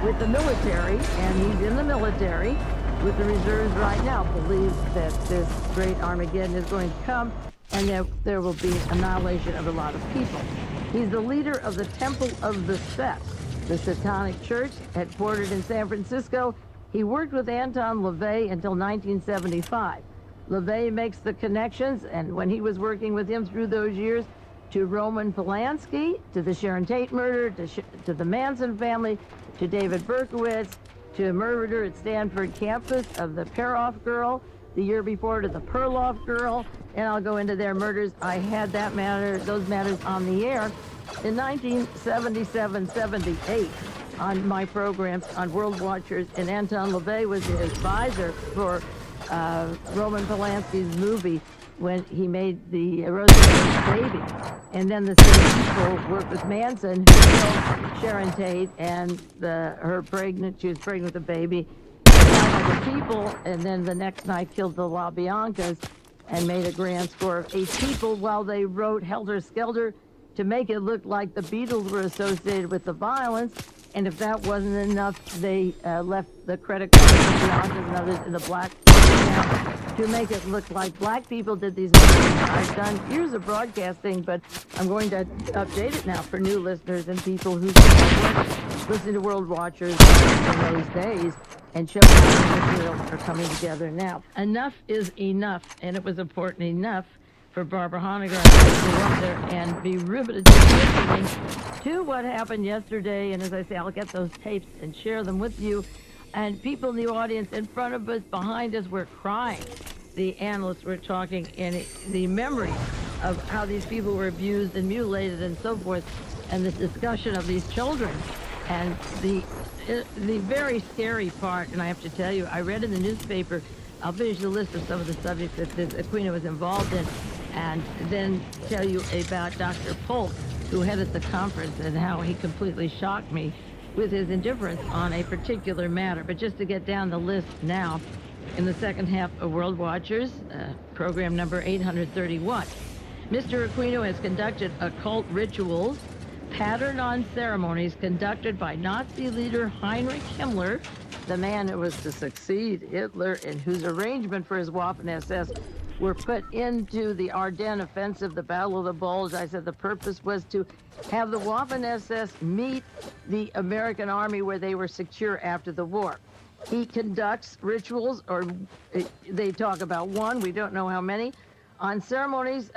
with the military, and he's in the military with the reserves right now, believes that this great Armageddon is going to come, and that there will be annihilation of a lot of people. He's the leader of the Temple of the Set, the Satanic Church, headquartered in San Francisco. He worked with Anton LaVey until 1975. LaVey makes the connections, and when he was working with him through those years, to Roman Polanski, to the Sharon Tate murder, to the Manson family, to David Berkowitz, to murder at Stanford campus of the Peroff girl, the year before to the Perloff girl, and I'll go into their murders. I had those matters on the air in 1977-78 on my programs on World Watchers, and Anton LaVey was the advisor for Roman Polanski's movie when he made the Roosevelt Baby. And then the same people worked with Manson, who killed Sharon Tate, and she was pregnant with a baby, other people, and then the next night killed the LaBiancas and made a grand score of 8 people while they wrote Helter Skelter to make it look like the Beatles were associated with the violence. And if that wasn't enough, they left the credit cards of Biancas and others in the black to make it look like black people did these movies. I've done years of broadcasting, but I'm going to update it now for new listeners and people who listen to World Watchers in those days and show how the materials are coming together now. Enough is enough, and it was important enough for Barbara Honegger to go up there and be riveted to what happened yesterday. And as I say, I'll get those tapes and share them with you. And people in the audience in front of us, behind us, were crying. The analysts were talking, and the memory of how these people were abused and mutilated and so forth, and the discussion of these children. And the very scary part, and I have to tell you, I read in the newspaper, I'll finish the list of some of the subjects that this Aquino was involved in, and then tell you about Dr. Polk, who headed the conference, and how he completely shocked me with his indifference on a particular matter. But just to get down the list now, in the second half of World Watchers, program number 831, Mr. Aquino has conducted occult rituals patterned on ceremonies conducted by Nazi leader Heinrich Himmler, the man who was to succeed Hitler and whose arrangement for his Waffen-SS were put into the Ardennes offensive, the Battle of the Bulge. I said the purpose was to have the Waffen-SS meet the American army where they were secure after the war. He conducts rituals, or they talk about one, we don't know how many, on ceremonies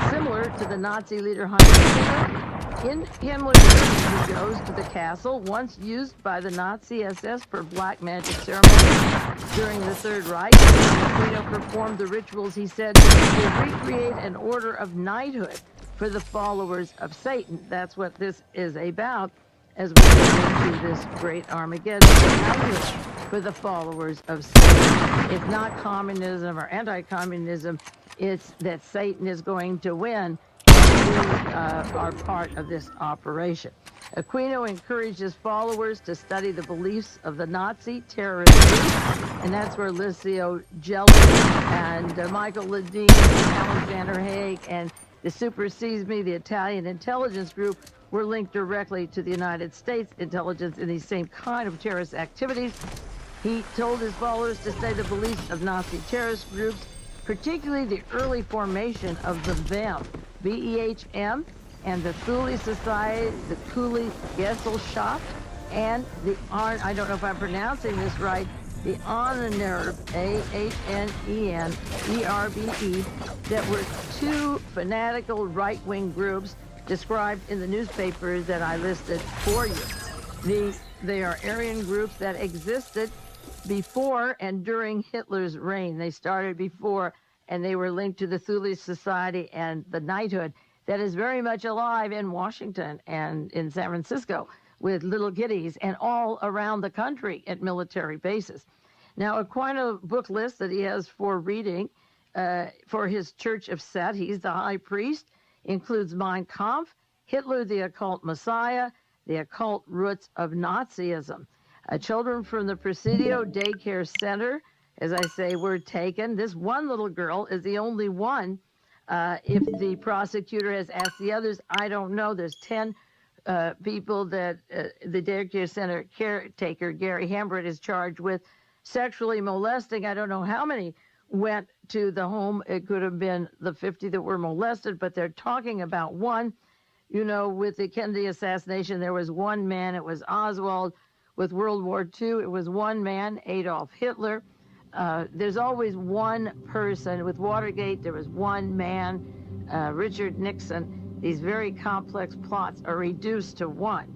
similar to the Nazi leader Heinrich Himmler. In Himmler's he goes to the castle, once used by the Nazi SS for black magic ceremonies during the Third Reich. Aquino performed the rituals, he said, to recreate an order of knighthood for the followers of Satan. That's what this is about as we get into this great Armageddon. Knighthood for the followers of Satan. It's not communism or anti-communism. It's that Satan is going to win. We are part of this operation. Aquino encouraged his followers to study the beliefs of the Nazi terrorist group, and that's where Licio Gelli and Michael Ledeen and Alexander Haig and the Super Seesme, the Italian intelligence group, were linked directly to the United States intelligence in these same kind of terrorist activities. He told his followers to study the beliefs of Nazi terrorist groups, particularly the early formation of the VEM, VEHM, and the Thule Society, the Thule Gesellschaft, and the I don't know if I'm pronouncing this right, the Ahnenerbe, AHNENERBE, that were two fanatical right-wing groups described in the newspapers that I listed for you. They are Aryan groups that existed before and during Hitler's reign. They started before, and they were linked to the Thule Society and the knighthood that is very much alive in Washington and in San Francisco with little kiddies and all around the country at military bases. Now, Aquino book list that he has for reading for his Church of Set, he's the high priest, includes Mein Kampf, Hitler the Occult Messiah, the Occult Roots of Nazism. Children from the Presidio Daycare Center, as I say, were taken. This one little girl is the only one. If the prosecutor has asked the others, I don't know. There's 10 people that the Daycare Center caretaker, Gary Hambert, is charged with sexually molesting. I don't know how many went to the home. It could have been the 50 that were molested, but they're talking about one. You know, with the Kennedy assassination, there was one man. It was Oswald. With World War II, it was one man, Adolf Hitler. There's always one person. With Watergate, there was one man, Richard Nixon. These very complex plots are reduced to one.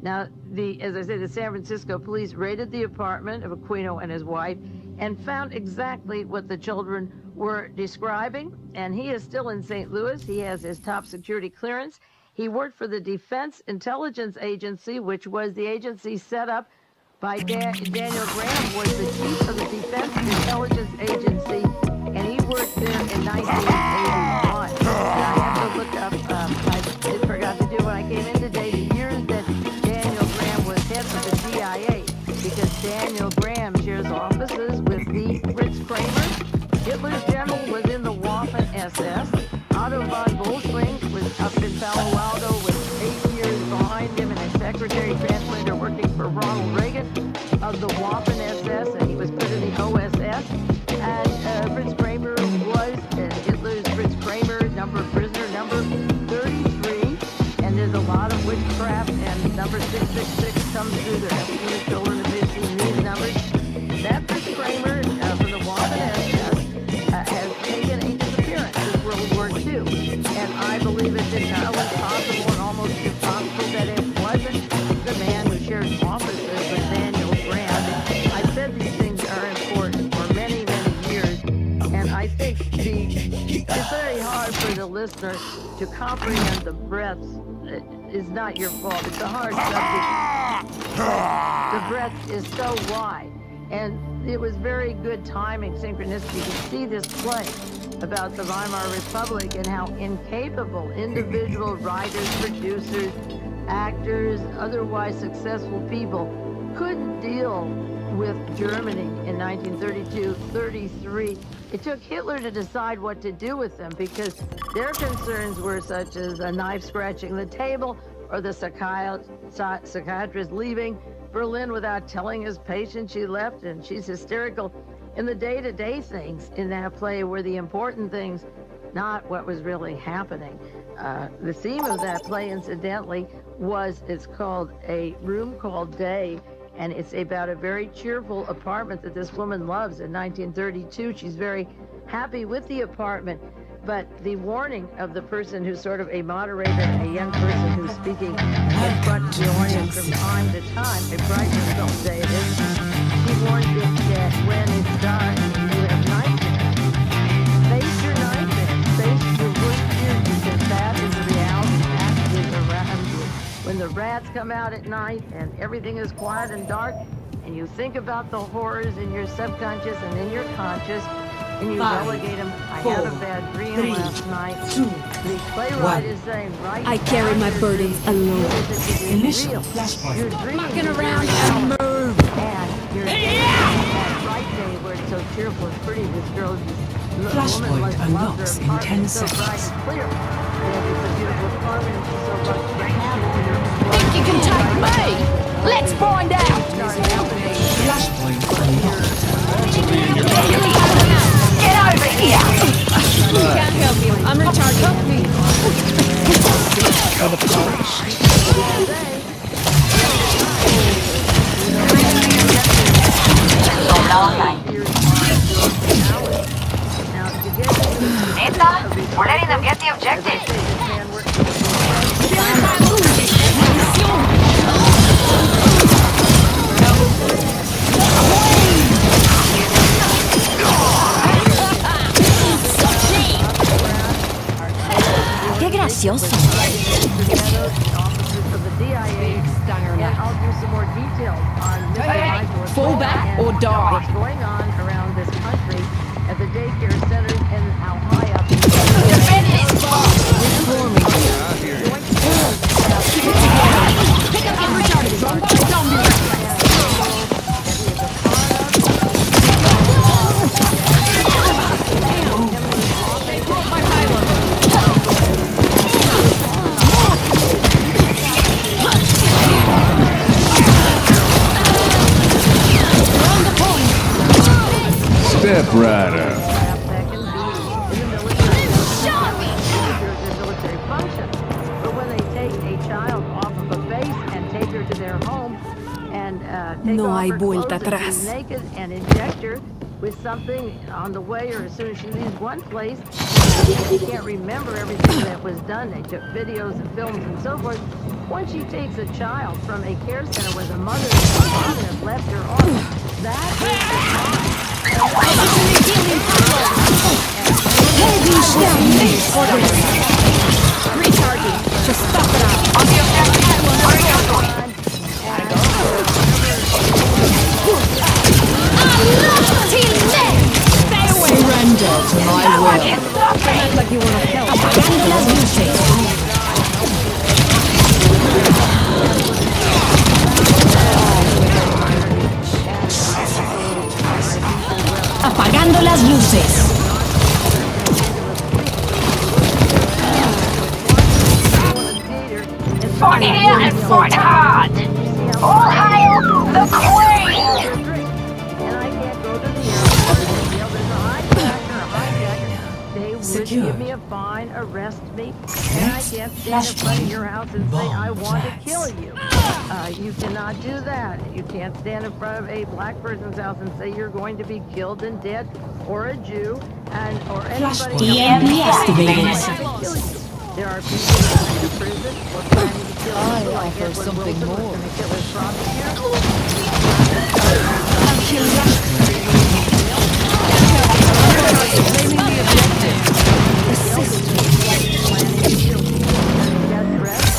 Now, as I said, the San Francisco police raided the apartment of Aquino and his wife and found exactly what the children were describing. And he is still in St. Louis. He has his top security clearance. He worked for the Defense Intelligence Agency, which was the agency set up by Daniel Graham, was the chief of the Defense Intelligence Agency, and he worked there in 1981. And I have to look up, I forgot to do when I came in today, the years that Daniel Graham was head of the CIA, because Daniel Graham shares offices with the Fritz Kramer. Hitler's general was in the Waffen-SS. Otto von Bolschwing was up in Palo Alto with 8 years behind him, and his secretary translator working for Ronald Reagan of the Waffen-SS, and he was put in the OSS. And Fritz Kramer was Hitler's Fritz Kramer, prisoner number 33, and there's a lot of witchcraft, and number 666 comes through there. That's the children of missing these numbers. That Fritz Kramer from the Waffen-SS has taken a disappearance since World War II, and I believe it's entirely possible and almost impossible that it wasn't the man who shared offices with Daniel Graham. I've said these things are important for many, many years, and I think it's very hard for the listener to comprehend the breadth. It's not your fault. It's a hard subject. But the breadth is so wide, and it was very good timing, synchronicity, to see this play about the Weimar Republic and how incapable individual writers, producers, actors, otherwise successful people couldn't deal with Germany in 1932-33. It took Hitler to decide what to do with them because their concerns were such as a knife scratching the table, or the psychiatrist leaving Berlin without telling his patient she left, and she's hysterical. In the day-to-day things in that play were the important things, not what was really happening. The theme of that play, incidentally, it's called A Room Called Day, and it's about a very cheerful apartment that this woman loves in 1932. She's very happy with the apartment, but the warning of the person who's sort of a moderator, a young person who's speaking in front of the audience from time to time, a brightness don't say it is, she warns you that when it's dark, you have nightmares. Face your nightmares, face your worst fears, because that is the reality that is around you. When the rats come out at night and everything is quiet and dark, and you think about the horrors in your subconscious and in your conscious, and you relegate them. I had a bad dream last night. The playwright is saying, right, I carry my burdens alone. Initial flashpoint. You're Mucking around and move. And you're that right day where it's so cheerful and pretty. This girl, Flashpoint unlocks in 10 so seconds. bright and clear. And it's a beautiful apartment. And she's so lucky to have it. Think you can take me? Let's find out. Flashpoint unlocked. Get over here. Can't help you. I'm retarded. Neta, we're letting them get the objective. Qué gracioso. Fall back or die. What's going on around this country at the daycare centers and how high up Step right up. military function. But when they take a child off of a base and take her to their home and take No off hay her vuelta clothes and atrás. she's naked and inject her with something on the way or as soon as she leaves one place, they can't remember everything that was done. They took videos and films and so forth. Once she takes a child from a care center where the mother and the father have left her off, that is the time. Retarded. Just stop it out. On the objective, what are you doing? Stay away. Surrender to my will. Can't stop me. Like you want to help. Apagando las luces. Apagando las luces. Fought here and fought hard. All hail the Queen! And I can't go to the airport. There's a hijacker. They would Secured. give me a fine, arrest me, and I can't stand in front of your house and say, I want to kill you. You cannot do that. You can't stand in front of a black person's house and say you're going to be killed and dead, or a Jew, or anybody EMP else. activated. There are people who are in prison or planning to kill people like Edward Wilson was going to kill his prosecutor.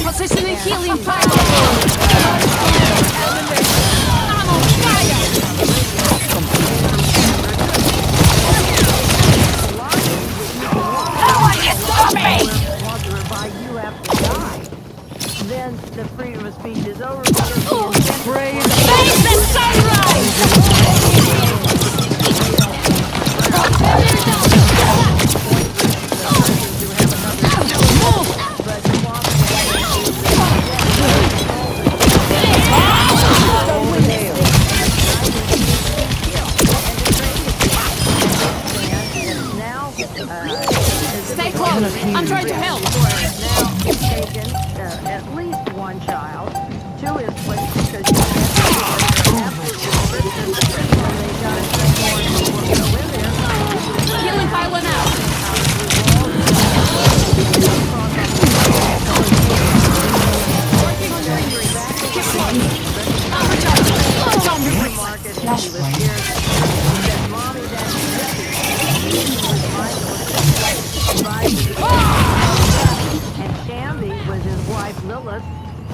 Positioning healing fire. I'm on fire. No one can stop me! Want to revive you after die. Then the freedom of speech is over because the Face the sunrise. Stay close. I'm trying to help. Now taken at least one child to his place because he Healing pylon out. Working on your injuries. Keep close. I'm recharging. Don't be and Shambi was his wife Lilith.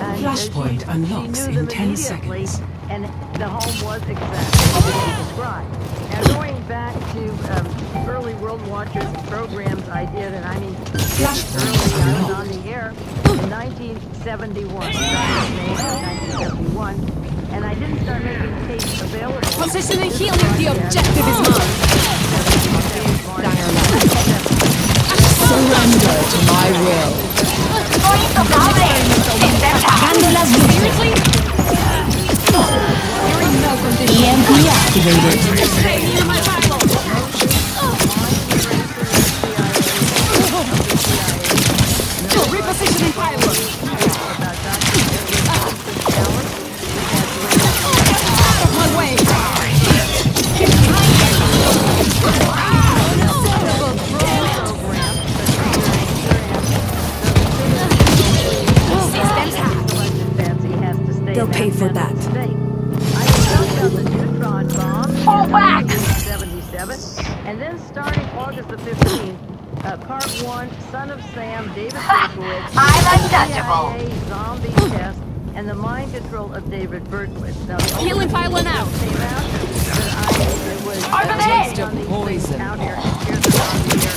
And Flashpoint unlocks she knew in them 10 immediately, seconds. and the home was exactly as he described. Now going back to early World Watchers programs I did, and I mean early, I was on the air in 1971, and I didn't start making tapes available. Position and healing. The objective is mine. Surrender to my will. Seriously? You're in no condition. EMP activated. Stay near my pylon. Repositioning pylon. Out of my way. They'll pay for that. I jumped on the neutron bomb Fall back! 1977, and then starting August the 15th, Part 1, Son of Sam, David Berkowitz, I'm untouchable. CIA zombie test, and the mind control of David Berkowitz. Now, the only Healing pylon out. came out that I was Over there! on these things out here. Here's the zombie here.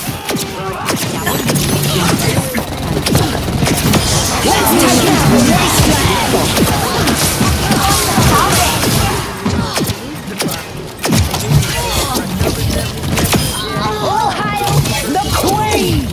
All hail the Queen!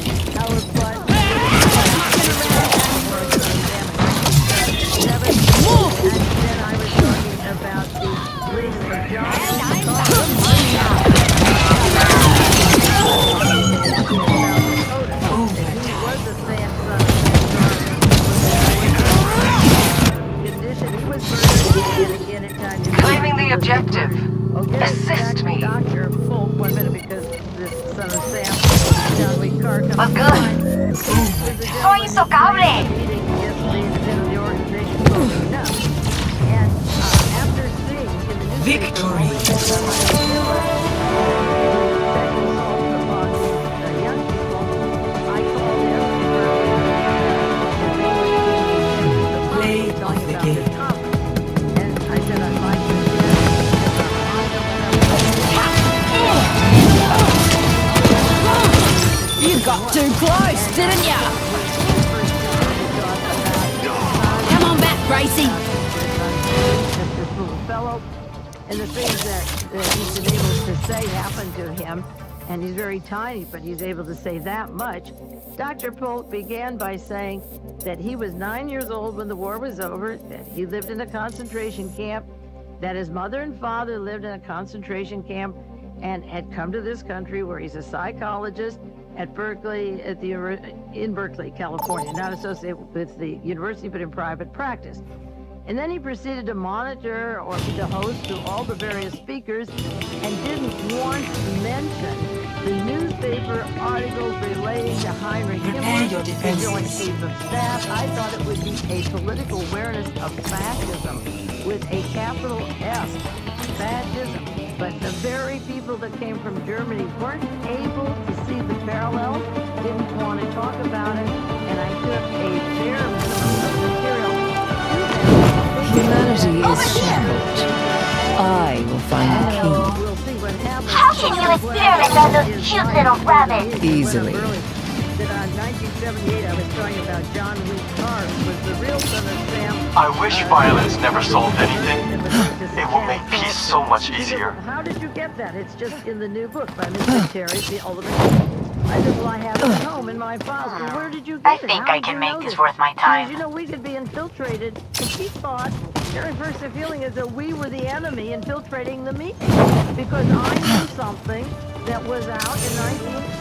Claiming the objective. Assist me. Doctor, full 1 minute because this Son of Sam, John Lee Carr comes But good. behind. Soy insocable. Meeting yesterday at the head of the organization called Enough. And after seeing in the newspaper Victory. all the sexual assaults upon the young people, I called him Play talking of the about this game. conference. And I said I'd like to You got too close, didn't ya? Come on back, Gracie. this little fellow, and the things that he's been able to say happened to him, and he's very tiny, but he's able to say that much. Dr. Polk began by saying that he was 9 years old when the war was over, that he lived in a concentration camp, that his mother and father lived in a concentration camp, and had come to this country where he's a psychologist at Berkeley, in Berkeley, California, not associated with the university, but in private practice. And then he proceeded to monitor or be the host to all the various speakers and didn't once mention the newspaper articles relating to Heinrich Prepare your Himmler, the defenses. Joint Chiefs of Staff. I thought it would be a political awareness of fascism with a capital S, fascism. But the very people that came from Germany weren't able to see the parallels, didn't want to talk about it, and I took a bare minimum of material to them. Humanity is shattered. I will find the key. We'll see what happens. How can you experiment on those cute little rabbits? Easily. That on 1978 I was talking about John Lee Carr, who was the real Son of Sam. I wish violence never solved anything. It will make peace so much easier. How did you get that? It's just in the new book by Mr. Terry, The Ultimate. I said, well, I have it at home in my files. Well, where did you get I it? think How I did can you make know this worth my She said, time. you know, we could be infiltrated. And she thought, very first feeling is that we were the enemy infiltrating the meeting. Because I knew something that was out in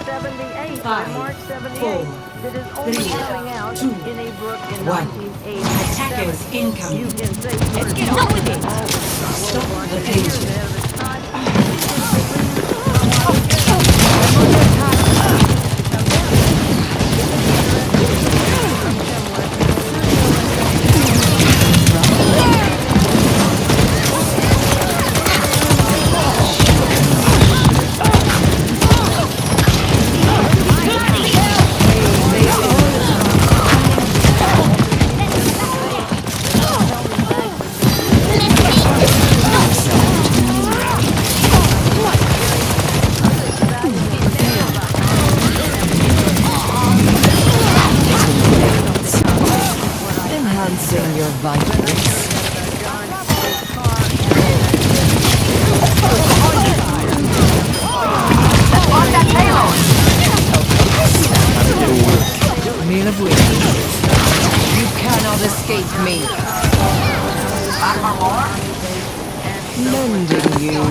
1978, by March 78, that is only coming out in a book in 1987. Attackers incoming. You can say Let's get on with it. Stop the danger. Enhancing your vitals. Meal of wisdom. You cannot escape me. Mending you.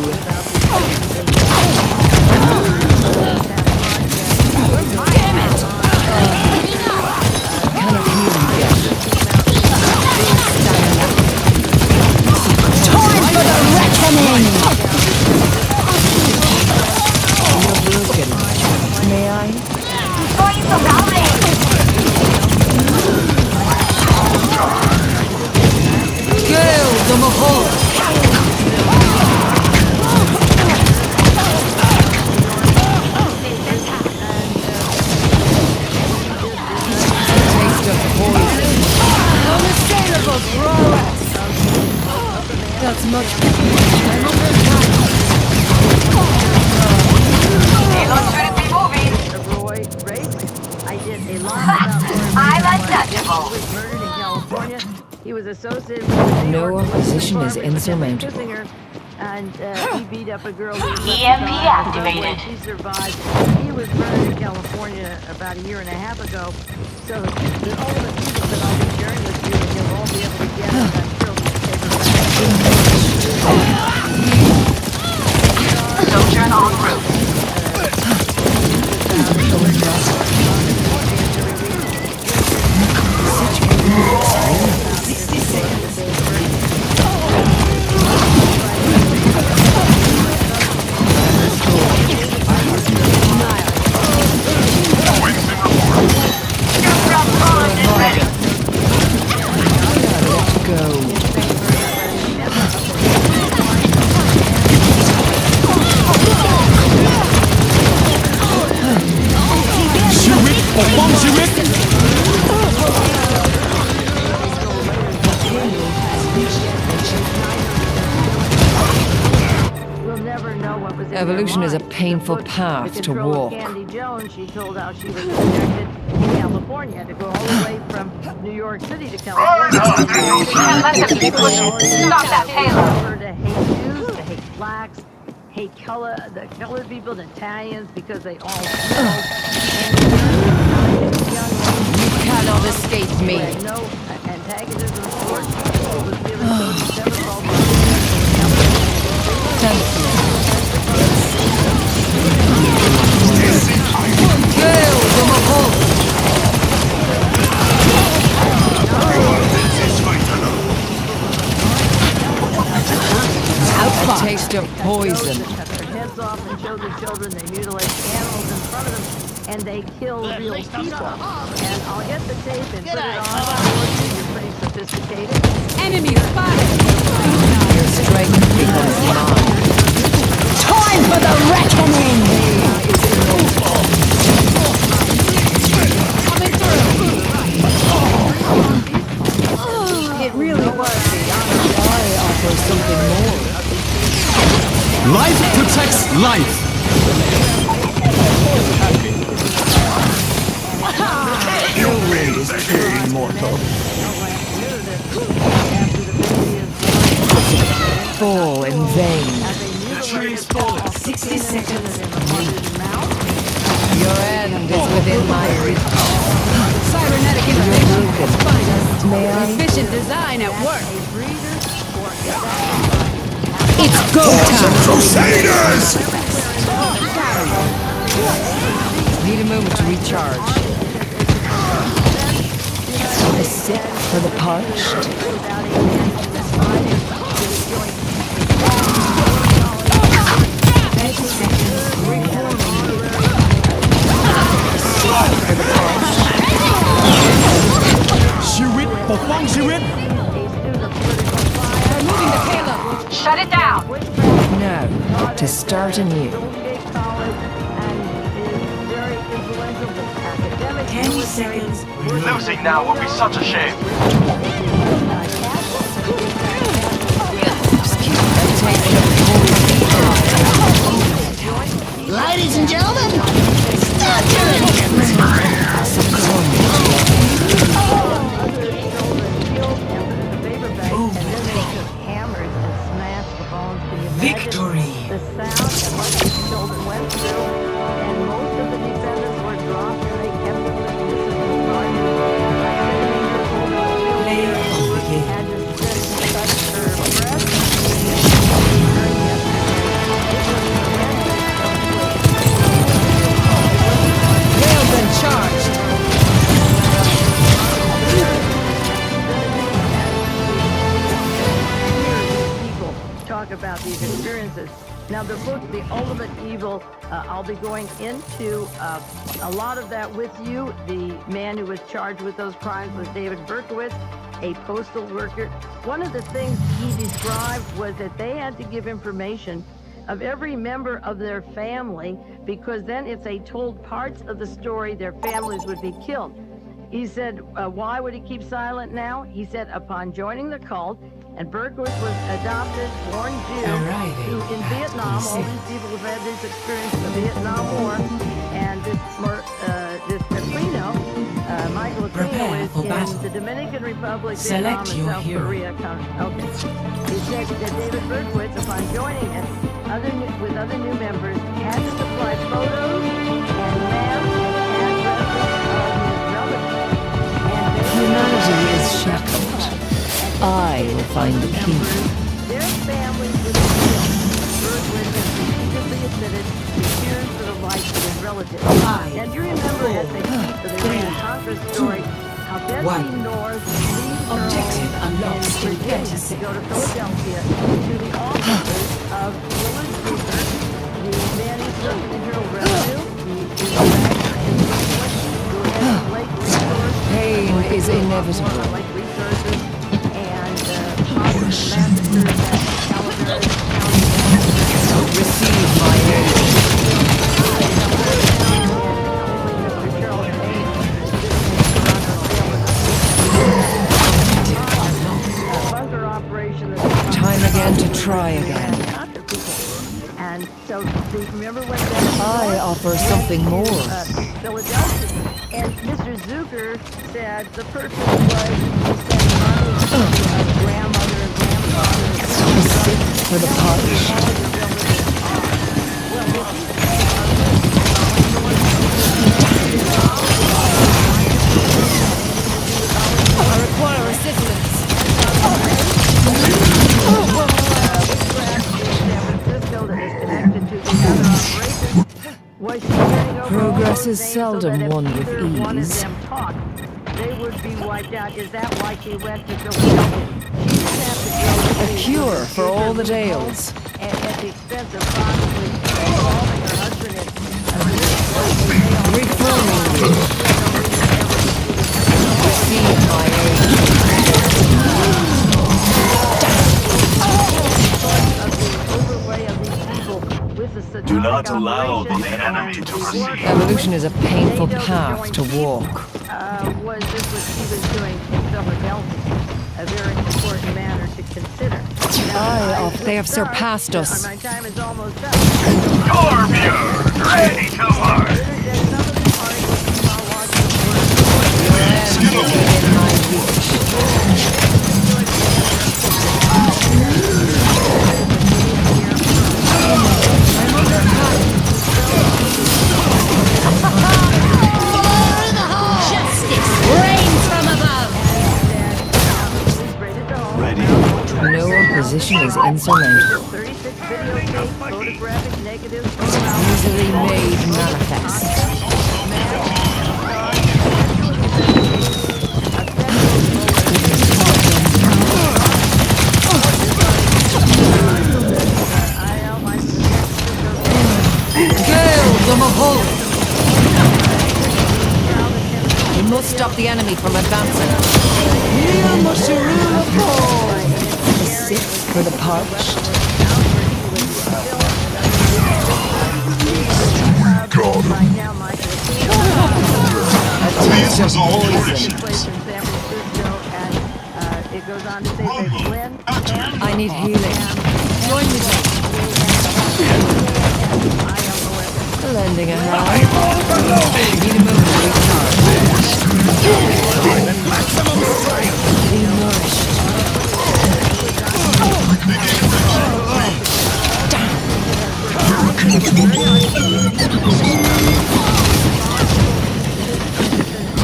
Damn it! Cannot heal you yet. Time for the reckoning! You're broken. May I? Girl, the Mahal! Taste of poison. Unassailable prowess! That's much better. Roy Race. I did a lot about I'm untouchable. He was murdered in California. He was associated with the New No York opposition Police is Department, insurmountable. kissing her, and he beat up a girl who was EMP left activated. She survived. He was murdered in California about a year and a half ago. So the ultimate people that I'll be sharing with you, and you'll all be able to get, and I'm sure we'll take it back. Sojourn en route. We'll never know what was in their Evolution is a minds. painful The book, path The to Control of walk. Candy Jones, she told how she was rejected in California to go all the way from New York City to California. Can't let them keep pushing. Stop that payload. Her to hate Jews, to hate blacks, hate the colored people, the Italians, because they all smelled. You cannot escape me. Had no antagonism towards people. Was given 37 all Thank you. Girl, the Mahal! A taste of poison. Cut their heads off and show the children. They mutilate animals in front of them, and they kill real people. And I'll get the tape and put it on. You're pretty sophisticated. Enemy spotted! Your strength becomes mine. Time for the reckoning! It really was beyond. I offer something more. Life protects life. Your rate is truly immortal. Fall in vain. 60 seconds. Your end is within my reach. Cybernetic You're intervention. broken. May I? Efficient design at work. It's go time! Crusaders! Need a moment to recharge. A sip for the parched. Shut it down. Now, to start anew. 10 seconds. Losing now would be such a shame. Ladies and gentlemen, start your engines. Victory. The sound and what these children went through, and most of the defendants were dropped, and they kept them with municipal charges. Player of the game. Had to send such her breath. Rails and charged. People talk about these experiences. Now, the book, The Ultimate Evil, I'll be going into a lot of that with you. The man who was charged with those crimes was David Berkowitz, a postal worker. One of the things he described was that they had to give information of every member of their family, because then if they told parts of the story, their families would be killed. He said, why would he keep silent now? He said, upon joining the cult, and Berkowitz was adopted, born Jew, who in Vietnam, all these people have had this experience of the Vietnam War, and this Aquino, Michael Aquino is in the Dominican Republic, Vietnam, and South Korea. Okay. He said that David Berkowitz, upon joining it, with other new members, had to supply photos and maps and addresses of his relatives. Humanity is shackled. I will find the key. Their families would be killed. Berkowitz has repeatedly admitted he fears for the life of his relatives. Now, do you remember as they keep the Reign of Conquest story, how Betsy North leaves her Objective unlocked. in Virginia to go to Philadelphia to the offices of Willard Cooper, the man who's working the Internal Revenue, the who has Lake Resource. Pain is inevitable. Lake Resources and massacres at Calaveras County. Receive my aid. Time again to try again. And so, remember when I offer something more. Philadelphia, and Mr. Zucker said the purpose was to send money to grandmother and grandfather. A sip for the parched. I require assistance. Progress is seldom won with ease. They would be wiped out. Is that why she went to Philadelphia? A cure for all that ails. At the expense of possibly involving her husband in reforming. Receive my aid. Do not allow the enemy to proceed. Evolution is a painful path to walk. Was this what she was doing in Philadelphia? A very important matter to consider. They have surpassed us. My time is almost up. Scorpion, ready to work. Within my reach. No opposition is insurmountable. 36 videotapes, photographic negatives, Easily made manifest. Gale the Mahol! We must stop the enemy from advancing. The sick for the parched. Please resolve your issues. It goes on to say that Glenn I need healing. Join me. Lending a hand. Need a moment to recharge. Be nourished.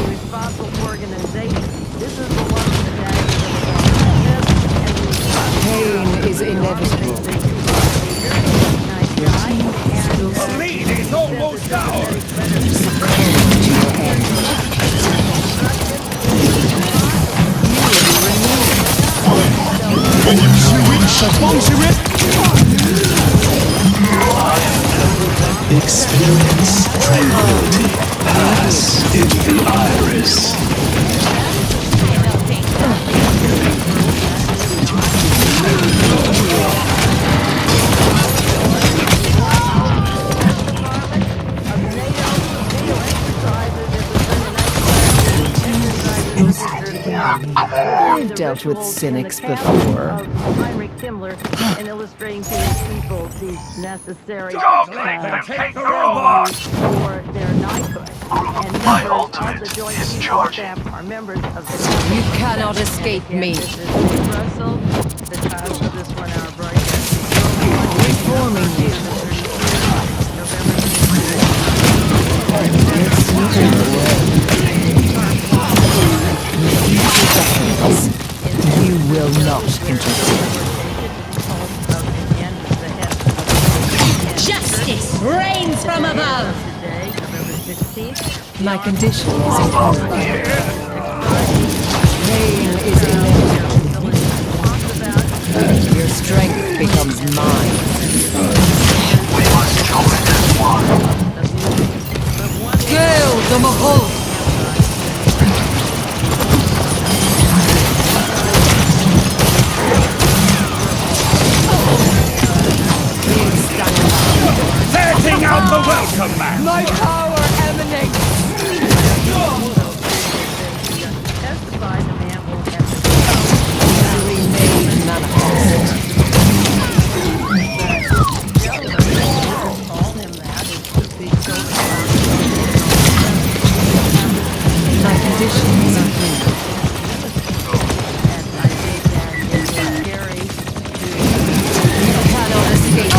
responsible organization. This is the one that Pain is inevitable. The lead is almost ours. Experience tranquility. Pass into the iris. I've dealt with cynics before. Heinrich Himmler and illustrating to his people these necessary Don't make them take the robot! for their knighthood. And My members ultimate of the Joint is Chiefs of charging. Staff are members of the You cannot escape me. This is Steve Russell, the title of this 1-hour broadcast. Reforming you. You will not interfere. Justice reigns from above. Today, November 16th. My condition is important. Pain is inevitable. Your strength becomes mine. We must join as one. Gale the Mahol! Setting out the welcome mat. My power emanates! Testify the man will have Easily made manifest. call him that. It should be so My condition is unclear. and I think that it is scary You cannot escape.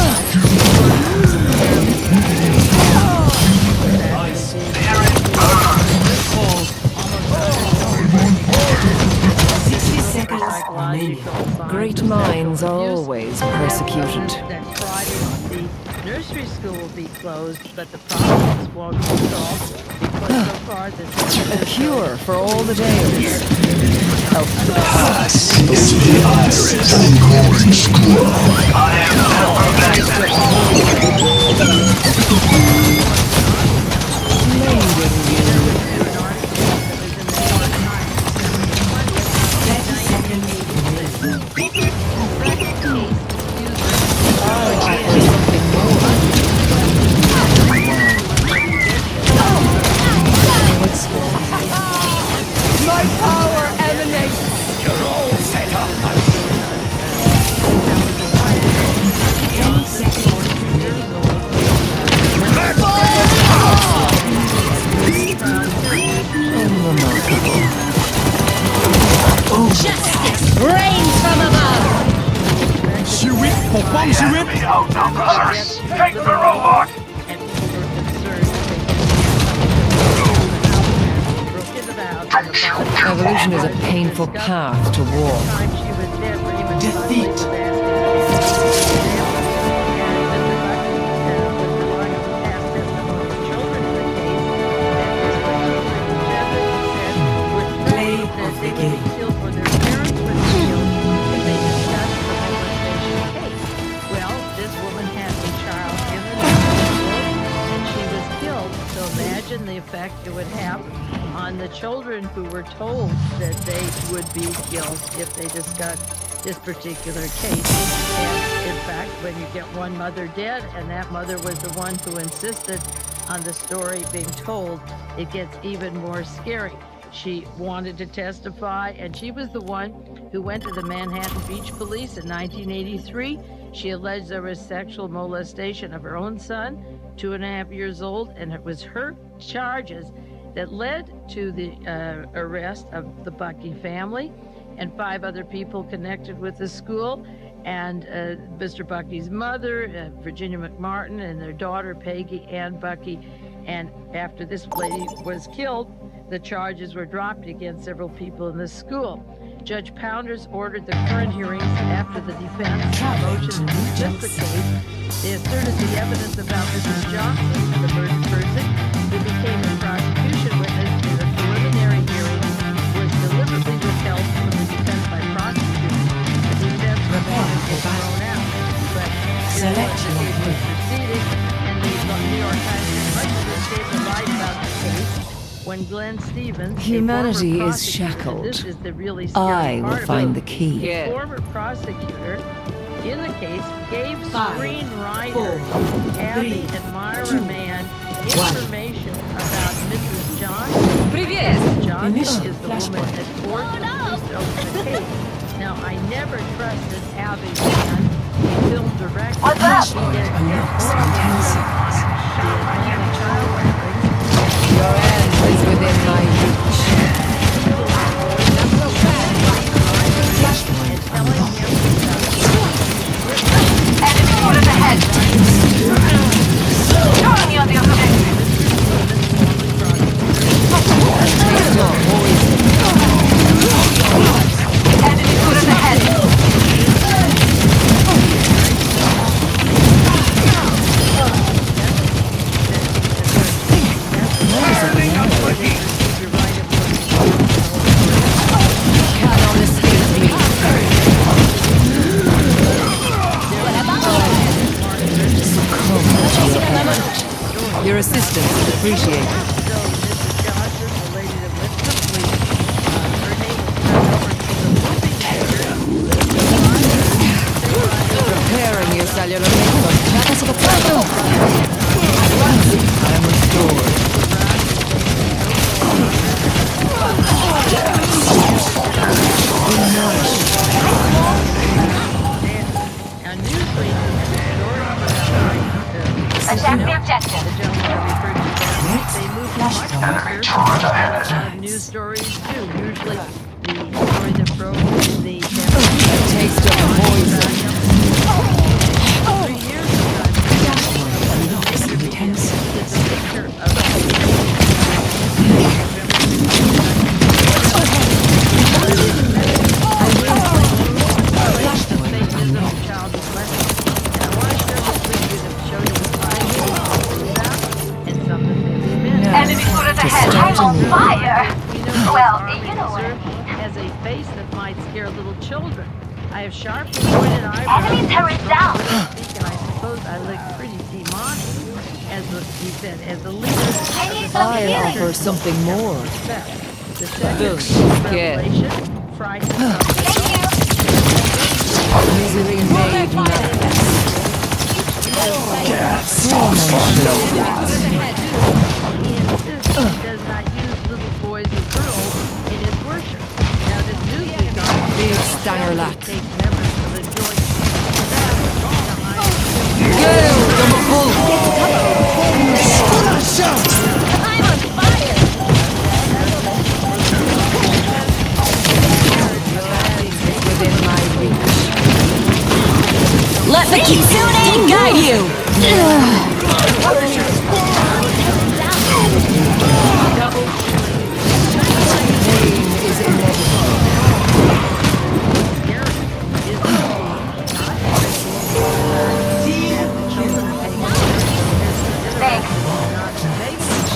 Great minds are always persecuted. that Friday the nursery school will be closed, but the problems won't be solved because so far this A cure for all the tales. Pass into the iris. Golden scroll. I am Silver My power emanates. You're all set up. Justice reigns from above. Enemy outnumbers us. Take the robot! and people are concerned that they can Evolution is a painful path to war. Defeat. game. Killed or their parents would be killed if they discussed the molestation case. Well, this woman had a child in the hospital and she was killed. So imagine the effect it would have on the children who were told that they would be killed if they discussed this particular case. And in fact, when you get one mother dead and that mother was the one who insisted on the story being told, it gets even more scary. She wanted to testify, and she was the one who went to the Manhattan Beach Police in 1983. She alleged there was sexual molestation of her own son, 2.5 years old, and it was her charges that led to the arrest of the Bucky family and 5 other people connected with the school, and Mr. Bucky's mother, Virginia McMartin, and their daughter, Peggy Ann Bucky. And after this lady was killed, the charges were dropped against several people in the school. Judge Pounders ordered the current hearings after the defense motion to dismiss the case. They asserted the evidence about Mrs. Johnson, the murdered person, who became a prosecution witness in the preliminary hearing, was deliberately withheld from the defense by prosecutors. The defense wanted it thrown out, but Selection of was proceeding, and the New York Times did much of the statement lied about the case. When Glenn Stevens, Humanity a former is prosecutor, shackled. this is the really scary I will part of find it. the key. The former prosecutor in the case gave 5, screenwriter 4, Abby 3, and Myra 2, Mann 1. information about Mrs. Johnson. Привет! Mrs. Johnson Initial is the woman flashback. that forced the police over the case. Now, I never trusted Abby Mann, the film director. What's up? Flashpoint unlocks in 10 seconds. She had been a child rapist. Your end is within my reach. Flashpoint unlocked. Enemy orders ahead. Showing you the objective. Taste your poison. Enemy orders ahead. Cannot escape me. Succumb to your effort. Your assistance is appreciated. So, Mrs. Johnson, the lady that went to the police, her name was turned over to the moving theater. Preparing your cellular network. I am restored. Now, Newsweek has a story about Attack the objective. the gentleman that referred to that. They move much quicker than a lot of news stories do. Usually, the story that broke in the Taste of poison. 3 years ago, Unlocks in 10 seconds. it's a picture of Enemy orders ahead. I'm on fire. Well, you know what I mean. Has a face that might scare little children. I have sharply pointed eyebrows. Enemies hurry down. And I suppose I look pretty demonic, as he said, as the leader of the I offer something more. The second Look, yeah. revelation frightens us. Misery made manifest. He insists he does not use little boys and girls in his worship. Now, this Newsweek article Big Stanger Lack. takes members of the joint I'm on fire! Within my reach. Let the Kitsune guide you! Pain is inevitable. Thanks.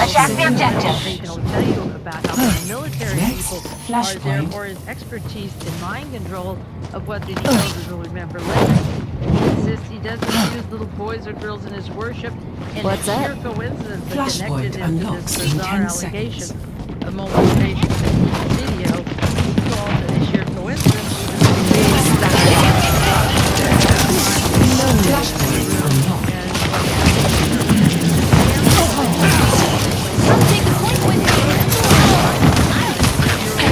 Attack the objective. He'll tell you about how the military needs people are Flashpoint. there, or his expertise in mind control of what the elders will remember later. He insists he doesn't use little boys or girls in his worship, and What's it's that? sheer coincidence that Flashpoint connected him to unlocks this in bizarre 10 allegation seconds. of molestation video. He calls it a sheer coincidence. Flashpoint unlocked.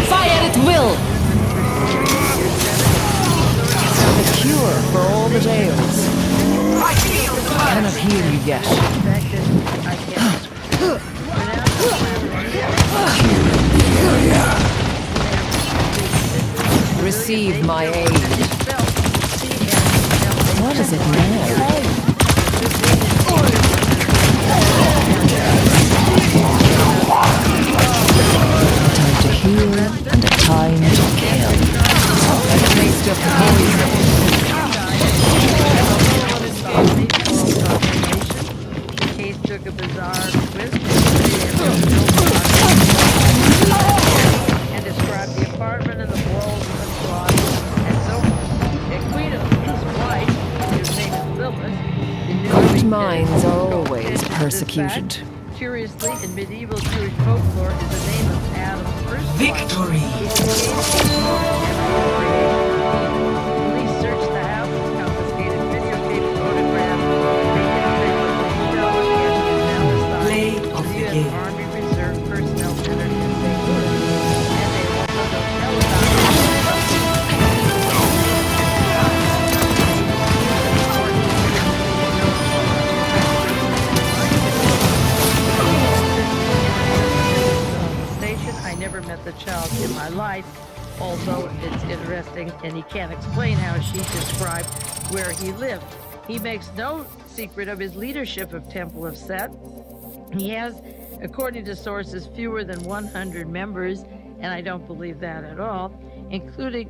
Fire at will! The cure for all the tales. Cannot hear you yet. Receive my aid. What is it now? Time to heal and a time to kill. A taste of The case took a bizarre twist and described the apartment and the walls and the closet and so forth. Equita, his wife, whose name is Lilith, Corrupt minds are always persecuted. Curiously, in medieval Jewish folklore, is the name of Adam's first wife. Victory! Police searched the house, confiscated videotape photographs, Play of the U.S. game. Army Reserve Personnel Center in St. Louis. And they also don't tell about station. I never met the child in my life, although it's interesting, and he can't explain how she described where he lived. He makes no secret of his leadership of Temple of Set. He has, according to sources, fewer than 100 members, and I don't believe that at all, including